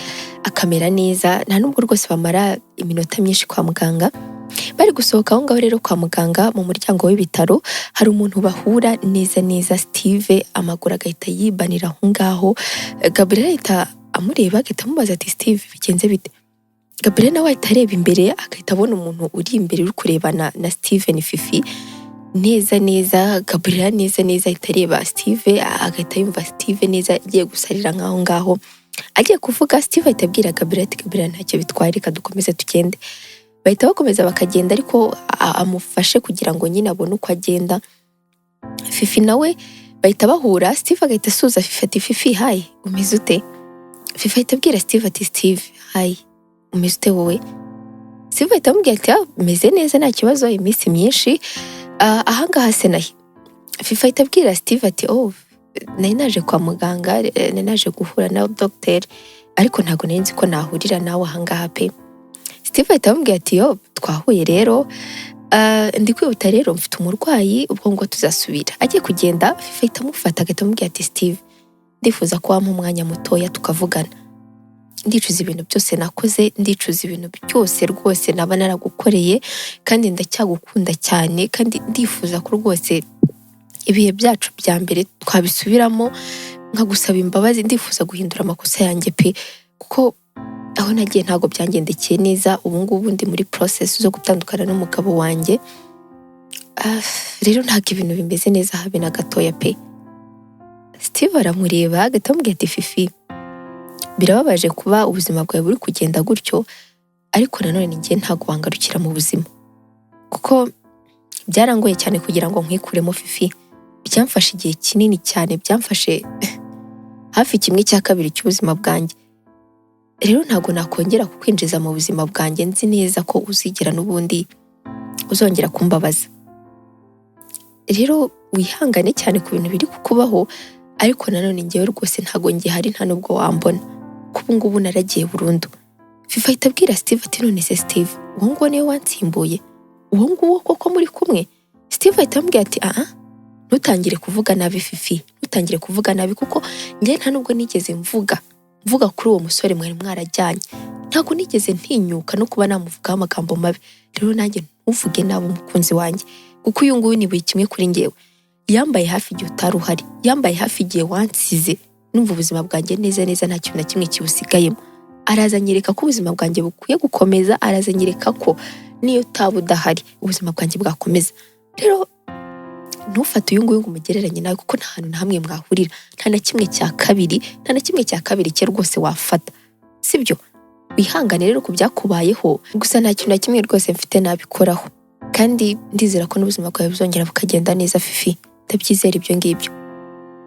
akamera neza. Nta nubwo rwose bamara iminota myinshi kwa muganga. Bari gusohoka aho ngaho rero kwa muganga, mu muryango w'ibitaro hari umuntu bahura neza neza. Steve amaguru agahita yibanira aho ngaho. Gabriela ahita amureba, agahita amubaza ati Steve bigenze bite? Gabriela nawe ahita areba imbere, agahita abona umuntu uri imbere uri kurebana na Steve ni Fifi neza neza. Gabriela neza neza ahita areba Steve, agahita yumva Steve neza agiye gusarira nk'aho ngaho. Agiye kuvuga Steve ahita abwira Gabriela ati Gabriela ntacyo bitwaye, reka dukomeze tugende. Bahita bakomeza bakagenda, ariko amufashe kugira ngo nyine abone uko agenda. Fifi nawe bahita bahura, Steve agahita asuza Fifi ati Fifi hayi umeze ute? Fifi ahita abwira Steve ati Steve hayi umeze ute wowe? Steve ahita amubwira ati meze neza nta kibazo, iminsi myinshi ahangaha se nahi. Fifi ahita abwira Steve ati nari naje kwa muganga, nari naje guhura na doctor, ariko ntago nari nzi ko nahurira nawe ahangaha pe. Steve ahita amubwira ati twahuye rero, ndi kwihuta rero mfite umurwayi, ubwo ngo tuzasubira. Agiye kugenda Fifi ahita amufata agahita amubwira ati Steve ndifuza ko wampa umwanya mutoya tukavugana. Ndicuza ibintu byose nakoze, ndicuza ibintu byose rwose naba naragukoreye, kandi ndacyagukunda cyane, kandi ndifuza ko rwose ibihe byacu bya mbere twabisubiramo, nkagusaba imbabazi. Ndifuza guhindura amakosa yanjye pe, kuko aho nagiye ntago byangendekeye neza. Ubu ngubu ndi muri process zo gutandukana n'umugabo wanjye. Rero ntago ibintu bimeze neza habe na gatoya pe. Steve aramureba agahita amubwira ati Fifi birababaje kuba ubuzima bwawe buri kugenda gutyo, ariko nanone njye ntago wangarukira mu buzima, kuko byarangoye cyane kugira ngo nkwikuremo Fifi. Byamfashe igihe kinini cyane, byamfashe hafi 1/2 cy'ubuzima bwanjye. Rero ntago nakongera kukwinjiza mu buzima bwanjye, nzi neza ko uzigera n'ubundi uzongera kumbabaza. Rero wihangane cyane ku bintu biri kukubaho, ariko nanone njyewe rwose ntago ngihari, nta nubwo wambona, kuko ngubu naragiye burundu. Fifi ahita abwira Steve ati none se Steve uwo nguwo niwe wansimbuye? Uwo nguwo koko muri kumwe? Steve ahita amubwira ati ntutangire kuvuga nabi Fifi, ntutangire kuvuga nabi, kuko njye nta nubwo nigeze mvuga kuri uwo musore mwari mwarajyanye. Ntago nigeze ntinyuka no kuba namuvugaho amagambo mabi. Rero nanjye ntuvuge nabi umukunzi wanjye, kuko uyu nguyu ni buri kimwe kuri njyewe. Yambaye hafi igihe utari uhari, yambaye hafi igihe wansize, numva ubuzima bwanjye neza neza nta kintu na kimwe kibusigayemo. Araza anyereka ko ubuzima bwanjye bukwiye gukomeza, araza anyereka ko niyo utaba udahari ubuzima bwanjye bwakomeza. Rero ntufate uyu nguyu ngo umugereranye nawe, kuko nta hantu na hamwe mwahurira, nta na kimwe cya kabiri cye rwose wafata, sibyo? Wihangane rero ku byakubayeho, gusa nta kintu na kimwe rwose mfite nabikoraho, kandi ndizera ko n'ubuzima bwawe buzongera bukagenda neza Fifi, ndabyizera ibyo ngibyo.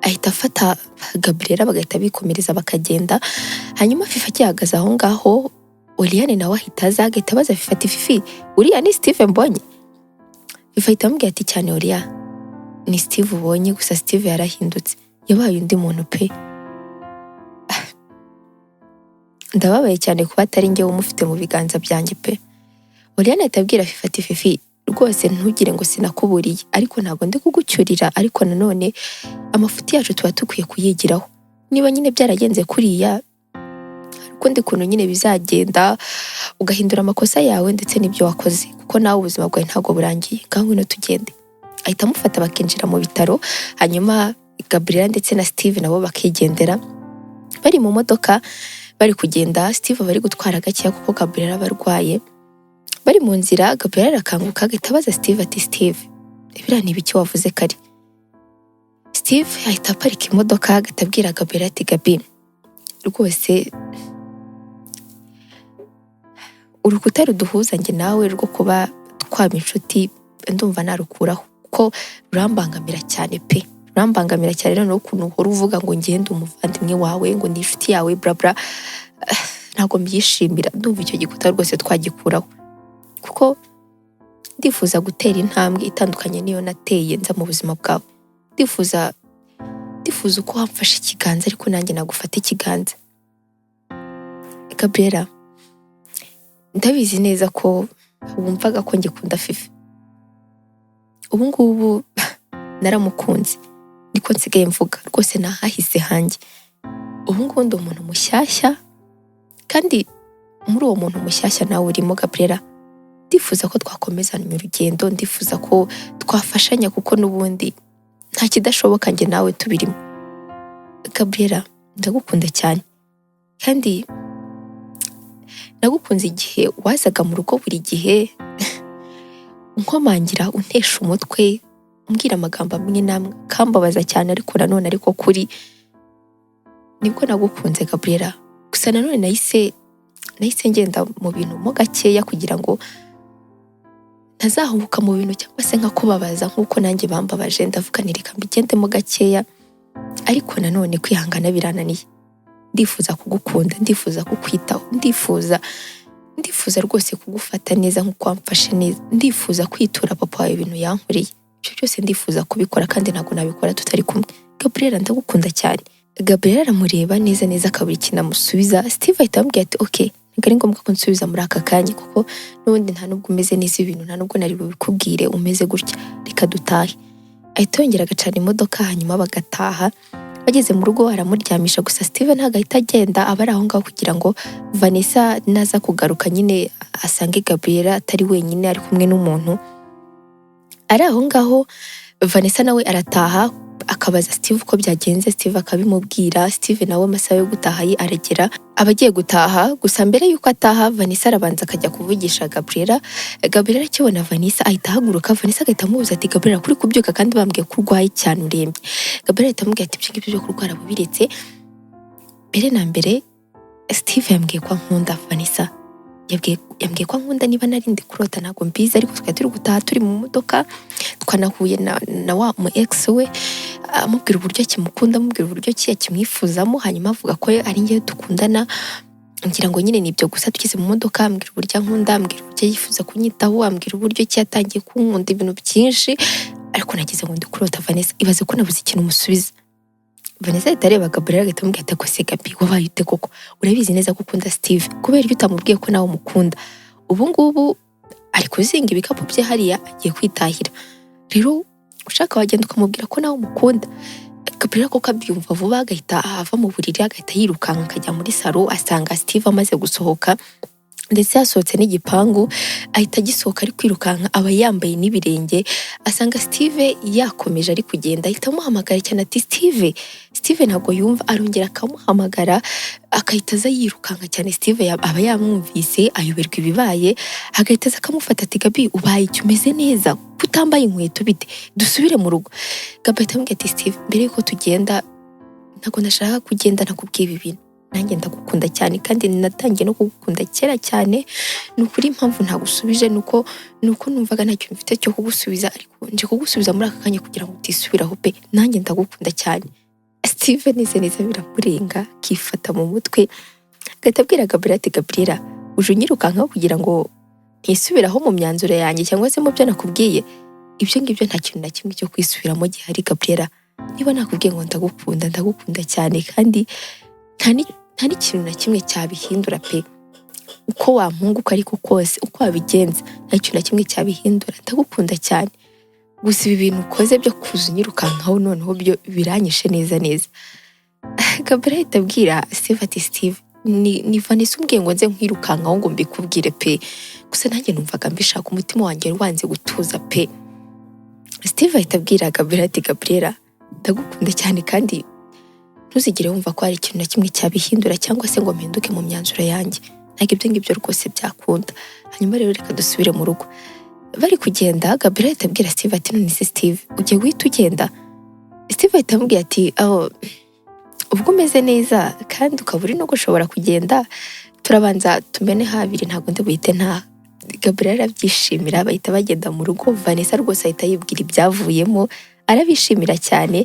Ahita afata Gabriela bagahita bikomereza bakagenda. Hanyuma Fifi akihagaze aho ngaho, Oriane nawe ahita aza agahita abaza Fifi ati Fifi uriya ni Steve mbonye? Fifi ahita amubwira ati cyane Oriane ni Steve ubonye, gusa Steve yarahindutse, yabaye undi muntu pe. Ndababaye cyane kuba atari njye umufite mu biganza byanjye pe. Oriane ahita abwira Fifi ati Fifi rwose ntugire ngo sinakuburiye, ariko ntabwo ndi kugucyurira, ariko nanone amafuti yacu tuba tukwiye kuyigiraho. Niba nyine byaragenze kuriya, ariko ndi kuntu nyine bizagenda ugahindura amakosa yawe ndetse n'ibyo wakoze, kuko nawe ubuzima bwawe ntabwo burangiye, ngaho ngwino tugende. Ahita amufata bakinjira mu bitaro, hanyuma Gabriela ndetse na Steve nabo bakigendera. Bari mu modoka bari kugenda, Steve bari gutwara gakeya kuko Gabriela abarwaye. Bari mu nzira, Gabriela arakanguka agahita abaza Steve ati Steve ibiriya ni ibiki wavuze kare? Steve ahita aparika imodoka agahita abwira Gabriela ati Gabi rwose urukuta ruduhuza njye nawe rwo kuba kwaba inshuti ndumva narukuraho kuko rurambangamira cyane pe, rurambangamira cyane noneho ukuntu uhora uvuga ngo ngende umuvandimwe wawe ngo ndi inshuti yawe bla bla, ntabwo mbyishimira. Ndumva icyo gikuta rwose twagikuraho kuko ndifuza gutera intambwe itandukanye niyo nateye nza mu buzima bwawe. Ndifuza uko wamfashe ikiganza ariko nanjye nagufata ikiganza. Gabriela, ndabizi neza ko wumvaga ko ngikunda Fifi. Ubu ngubu naramukunze, niko nsigaye mvuga rwose nahahise hanjye. Ubu ngubu ndi umuntu mushyashya, kandi muri uwo muntu mushyashya nawe urimo Gabriela. Ndifuza ko twakomezanya urugendo, ndifuza ko twafashanya kuko n'ubundi nta kidashoboka njye nawe tubirimo. Gabriela, ndagukunda cyane, kandi nagukunze igihe wazaga mu rugo buri gihe unkomangira, untesha umutwe, umbwira amagambo amwe n'amwe kambabaza cyane, ariko nanone ariko kuri nibwo nagukunze Gabriela. Gusa nanone nahise ngenda mu bintu mo gakeya kugira ngo ntazahubuka mu bintu cyangwa se nkakubabaza nk'uko nanjye bambabaje. Ndavuga nti reka mbigendemo gakeya, ariko nanone kwihangana birananiye. Ndifuza kugukunda, ndifuza kukwitaho, ndifuza rwose kugufata neza nk'uko wamfashe neza. Ndifuza kwitura papa wawe ibintu yankoreye. Ibyo byose ndifuza kubikora, kandi ntabwo nabikora tutari kumwe. Gabriela, ndagukunda cyane. Gabriela aramureba neza neza akabura ikintu amusubiza. Steve ahita amubwira ati okay, ntabwo ari ngombwa ko nsubiza muri aka kanya kuko n'ubundi nta nubwo umeze neza ibintu, nta nubwo nari bubikubwire umeze gutya, reka dutahe. Ahita yongera agacana imodoka, hanyuma bagataha. Bageze mu rugo aramuryamisha, gusa Steve ntabwo ahita agenda, aba ari aho ngaho kugira ngo Vanessa naza kugaruka nyine asange Gabriela atari wenyine, ari kumwe n'umuntu. Ari aho ngaho Vanessa nawe arataha, akabaza Steve uko byagenze. Steve akabimubwira. Steve nawe amasaha yo gutaha ye aragera, abagiye gutaha. Gusa mbere yuko ataha, Vanessa arabanza akajya kuvugisha Gabriela. Gabriela akibona Vanessa ahita ahaguruka. Vanessa agahita amubuza ati Gabriela, kuri kubyuka kandi bambwiye ko urwaye cyane urembye. Gabriela ahita amubwira ati ibyo ngibyo byo kurwara bubiretse. Mbere na mbere Steve yambwiye ko ankunda Vanessa. Yambwiye ko ankunda, niba narindi kurota ntabwo mbizi, ariko twari turi gutaha turi mu modoka twanahuye na wa mu ex we, amubwira uburyo kimukunda, amubwira uburyo kimwifuzamo, hanyuma avuga ko ari njye dukundana. Ngira ngo nyine nibyo gusa. Tugeze mu modoka ambwira uburyo ankunda, ambwira uburyo yifuza kunyitaho, ambwira uburyo yatangiye kunkunda ibintu byinshi, ariko nagize ngo ndi kurota Vanessa. Ibaze ko nabuze ikintu umusubiza. Vanessa ahita areba Gabriela agahita amubwira ati ko se Gabi, wabaye ute koko? Urabizi neza ko ukunda Steve, kubera iyo utamubwiye ko nawe umukunda. Ubu ngubu ari kuzinga ibikapu bye hariya agiye kwitahira. Rero ushaka wagenda ukamubwira ko nawe umukunda. Gabriela koko abyumva vuba, agahita ava mu buriri, agahita yirukanka akajya muri salo. Asanga Steve amaze gusohoka, ndetse yasohotse n'igipangu, ahita agisohoka ari kwirukanka, aba yambaye n'ibirenge. Asanga Steve yakomeje ari kugenda, ahita amuhamagara cyane ati Steve. Steve ntabwo yumva, arongera akamuhamagara, akahita aza yirukanka cyane. Steve aba yamwumvise, ayoberwa ibibaye, agahita aza akamufata ati Gabi, ubaye icyo umeze neza, kutambaye inkweto bite? Dusubire mu rugo. Gabi ahita amubwira ati Steve, mbere yuko tugenda ntabwo nashaka kugenda nakubwiye ibi bintu. Nanjye ndagukunda cyane, kandi natangiye no kugukunda kera cyane. Ni ukuri impamvu ntagusubije nuko numvaga nta kintu mfite cyo kugusubiza, ariko nje kugusubiza muri aka kanya kugira ngo utisubiraho pe. Nanjye ndagukunda cyane. Steve neza biramurenga, akifata mu mutwe, agahita abwira Gabriela ati Gabriela, uje unyirukankaho kugira ngo ntisubiraho mu myanzuro yanjye cyangwa se mu byo nakubwiye? Ibyo ngibyo nta kintu na kimwe cyo kwisubiramo gihari Gabriela. Niba nakubwiye ngo ndagukunda cyane, kandi nta n'ikintu na kimwe cyabihindura pe. Uko wampunguka ariko kose, uko wabigenza, nta kintu na kimwe cyabihindura. Ndagukunda cyane. Gusa ibi bintu ukoze byo kuza unyirukankaho noneho byo biranyishe neza. Gabriela ahita abwira Steve ati Steve, ni Vanessa umbwiye ngo nze nkwirukankaho ngo mbikubwire pe. Gusa nanjye numvaga mbishaka, umutima wanjye wanze gutuza pe. Steve ahita abwira Gabriela ati Gabriela, ndagukunda cyane, kandi ntuzigere wumva ko hari ikintu na kimwe cyabihindura cyangwa se ngo mpinduke mu myanzuro yanjye. Ntabwo ibyo ngibyo rwose byakunda. Hanyuma rero reka dusubire mu rugo. Bari kugenda, Gabriela ahita abwira Steve ati none se Steve, ugiye guhita ugenda? Steve ahita amubwira ati ubwo umeze neza kandi ukaba uri no gushobora kugenda, turabanza tumene habiri, ntabwo ndi buhite Gabriel arabyishimira, bahita bagenda mu rugo. Vanessa rwose ahita yibwira ibyavuyemo, arabishimira cyane.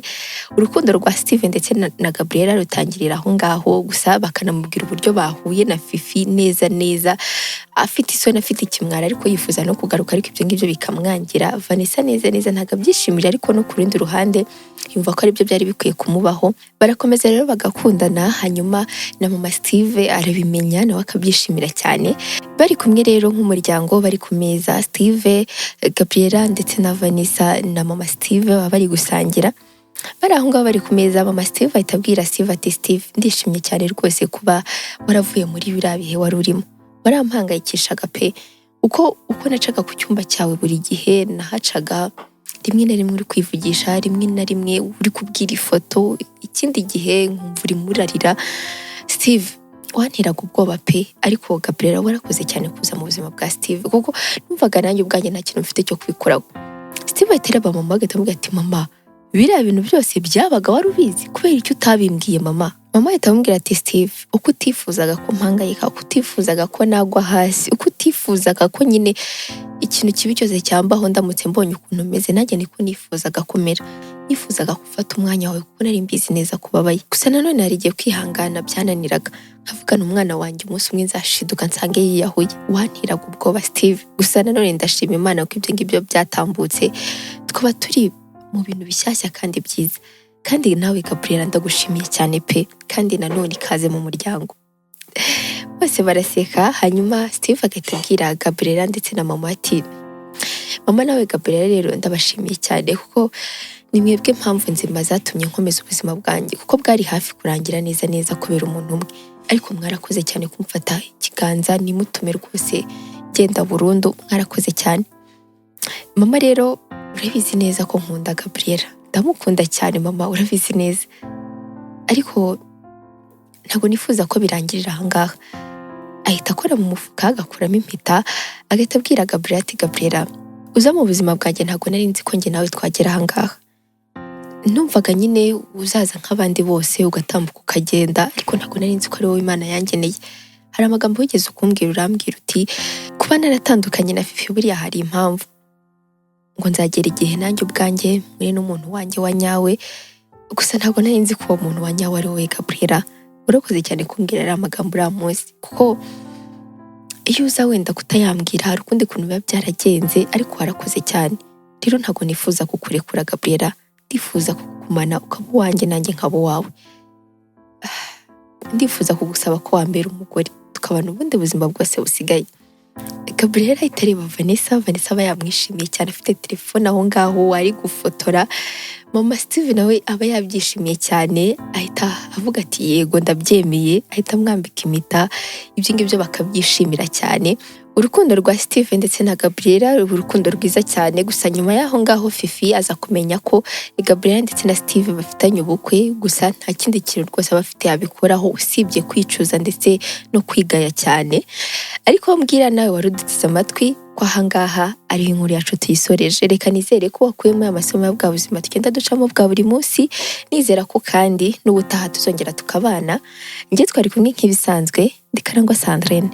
Urukundo rwa Steve ndetse na Gabriel rutangirira aho ngaho, gusa bakanamubwira uburyo bahuye na Fifi neza afite isoni, afite ikimwara, ariko yifuza no kugaruka, ariko ibyo ngibyo bikamwangira. Vanessa neza ntabwo abyishimira, ariko no ku rundi ruhande yumva ko aribyo byari bikwiye kumubaho. Barakomeza rero bagakundana, hanyuma na mama Steve arabimenya, nawe akabyishimira cyane. Bari kumwe rero nk'umuryango, bari ku meza, Steve, Gabriela ndetse na Vanessa na mama Steve baba bari gusangira. Bari aho ngaho bari ku meza, mama Steve ahita abwira Steve ati Steve, ndishimye cyane rwose kuba waravuye muri biriya bihe wari urimo, warampangayikishaga pe. uko nacaga ku cyumba cyawe buri gihe nahacaga rimwe na rimwe uri kwivugisha, rimwe na rimwe uri kubwira ifoto, ikindi gihe nkumva uri murarira. Steve, wanteraga ubwoba pe, ariko Gabriela warakoze cyane kuza mu buzima bwa Steve, kuko numvaga nanjye ubwanjye nta kintu mfite cyo kubikoraho. Steve ahita areba mama agahita amubwira ati mama, biriya bintu byose byabaga wari ubizi, kubera icyo utabimbwiye mama? Mama ahita amubwira ati Steve, uko utifuzaga ko mpangayika, uko utifuzaga ko nagwa hasi, uko utifuzaga ko nyine ikintu kibi cyose cyambaho ndamutse mbonye ukuntu umeze, nanjye niko nifuzaga kumera. Nifuzaga gufata umwanya wawe kuko nari mbizi neza kubabaye, gusa nanone hari igihe kwihangana byananiraga, nkavugana umwana wanjye umunsi umwe nzashiduka nsange yiyahuye. Wanteraga ubwoba Steve, gusa nanone ndashima Imana ko ibyo ngibyo byatambutse, twaba turi mu bintu bishyashya kandi byiza. Kandi nawe Gabriela ndagushimiye cyane pe, kandi nanone ikaze mu muryango. Bose baraseka, hanyuma Steve agahita abwira Gabriela ndetse na mama ati mama nawe Gabriela rero ndabashimiye cyane, kuko ni mwebwe mpamvu nzima zatumye nkomeza ubuzima bwanjye, kuko bwari hafi kurangira neza kubera umuntu umwe, ariko mwarakoze cyane kumfata ikiganza nimutume rwose genda burundu, mwarakoze cyane. Mama rero urabizi neza ko nkunda Gabriela, ndamukunda cyane mama, urabizi neza, ariko ntabwo nifuza ko birangirira aha ngaha. Ahita akora mu mufuka agakuramo impeta, agahita abwira Gabriela ati Gabriela, uza mu buzima bwanjye ntabwo nari nzi ko njye nawe twagera aha ngaha. Numvaga nyine uzaza nk'abandi bose ugatambuka ukagenda, ariko ntabwo nari nzi ko ari wowe Imana yangeneye. Hari amagambo wigeze ukumbwira, urambwira uti kuba naratandukanye na Fifi buriya hari impamvu, ngo nzagera igihe nanjye ubwanjye muri n'umuntu wanjye wa nyawe, gusa ntabwo nari nzi ko uwo muntu wa nyawe ari wowe Gabriela. Urakoze cyane kumbwira ari amagambo uriya munsi, kuko iyo uza wenda kutayambwira hari ukundi kuntu biba byaragenze, ariko warakoze cyane. Rero ntabwo nifuza kukurekura Gabriela, ndifuza kugumana ukaba uwanjye nanjye nkaba uwawe. Ndifuza kugusaba ko wambera umugore, tukabana ubundi buzima bwose busigaye. Gabriela ahita areba Vanessa aba yamwishimiye cyane, afite telefone aho ngaho ari gufotora. Mama Steve nawe aba yabyishimiye cyane, ahita avuga ati yego ndabyemeye, ahita amwambika impeta. Ibyo ngibyo bakabyishimira cyane. Urukundo rwa Steve ndetse na Gabriela ruba urukundo rwiza cyane, gusa nyuma y'aho ngaho Fifi aza kumenya ko Gabriela ndetse na Steve bafitanye ubukwe, gusa nta kindi kintu rwose bafite yabikoraho usibye kwicuza ndetse no kwigaya cyane. Ariko mbwira nawe warudutse amatwi ko aha ngaha ari inkuru yacu tuyisoreje. Reka nizere ko wakuyemo amasomo bwa buzima tugenda ducamo bwa buri munsi, nizera ko kandi n'ubutaha tuzongera tukabana. Njye twari kumwe nk'ibisanzwe, ndi Karangwa Sandrine.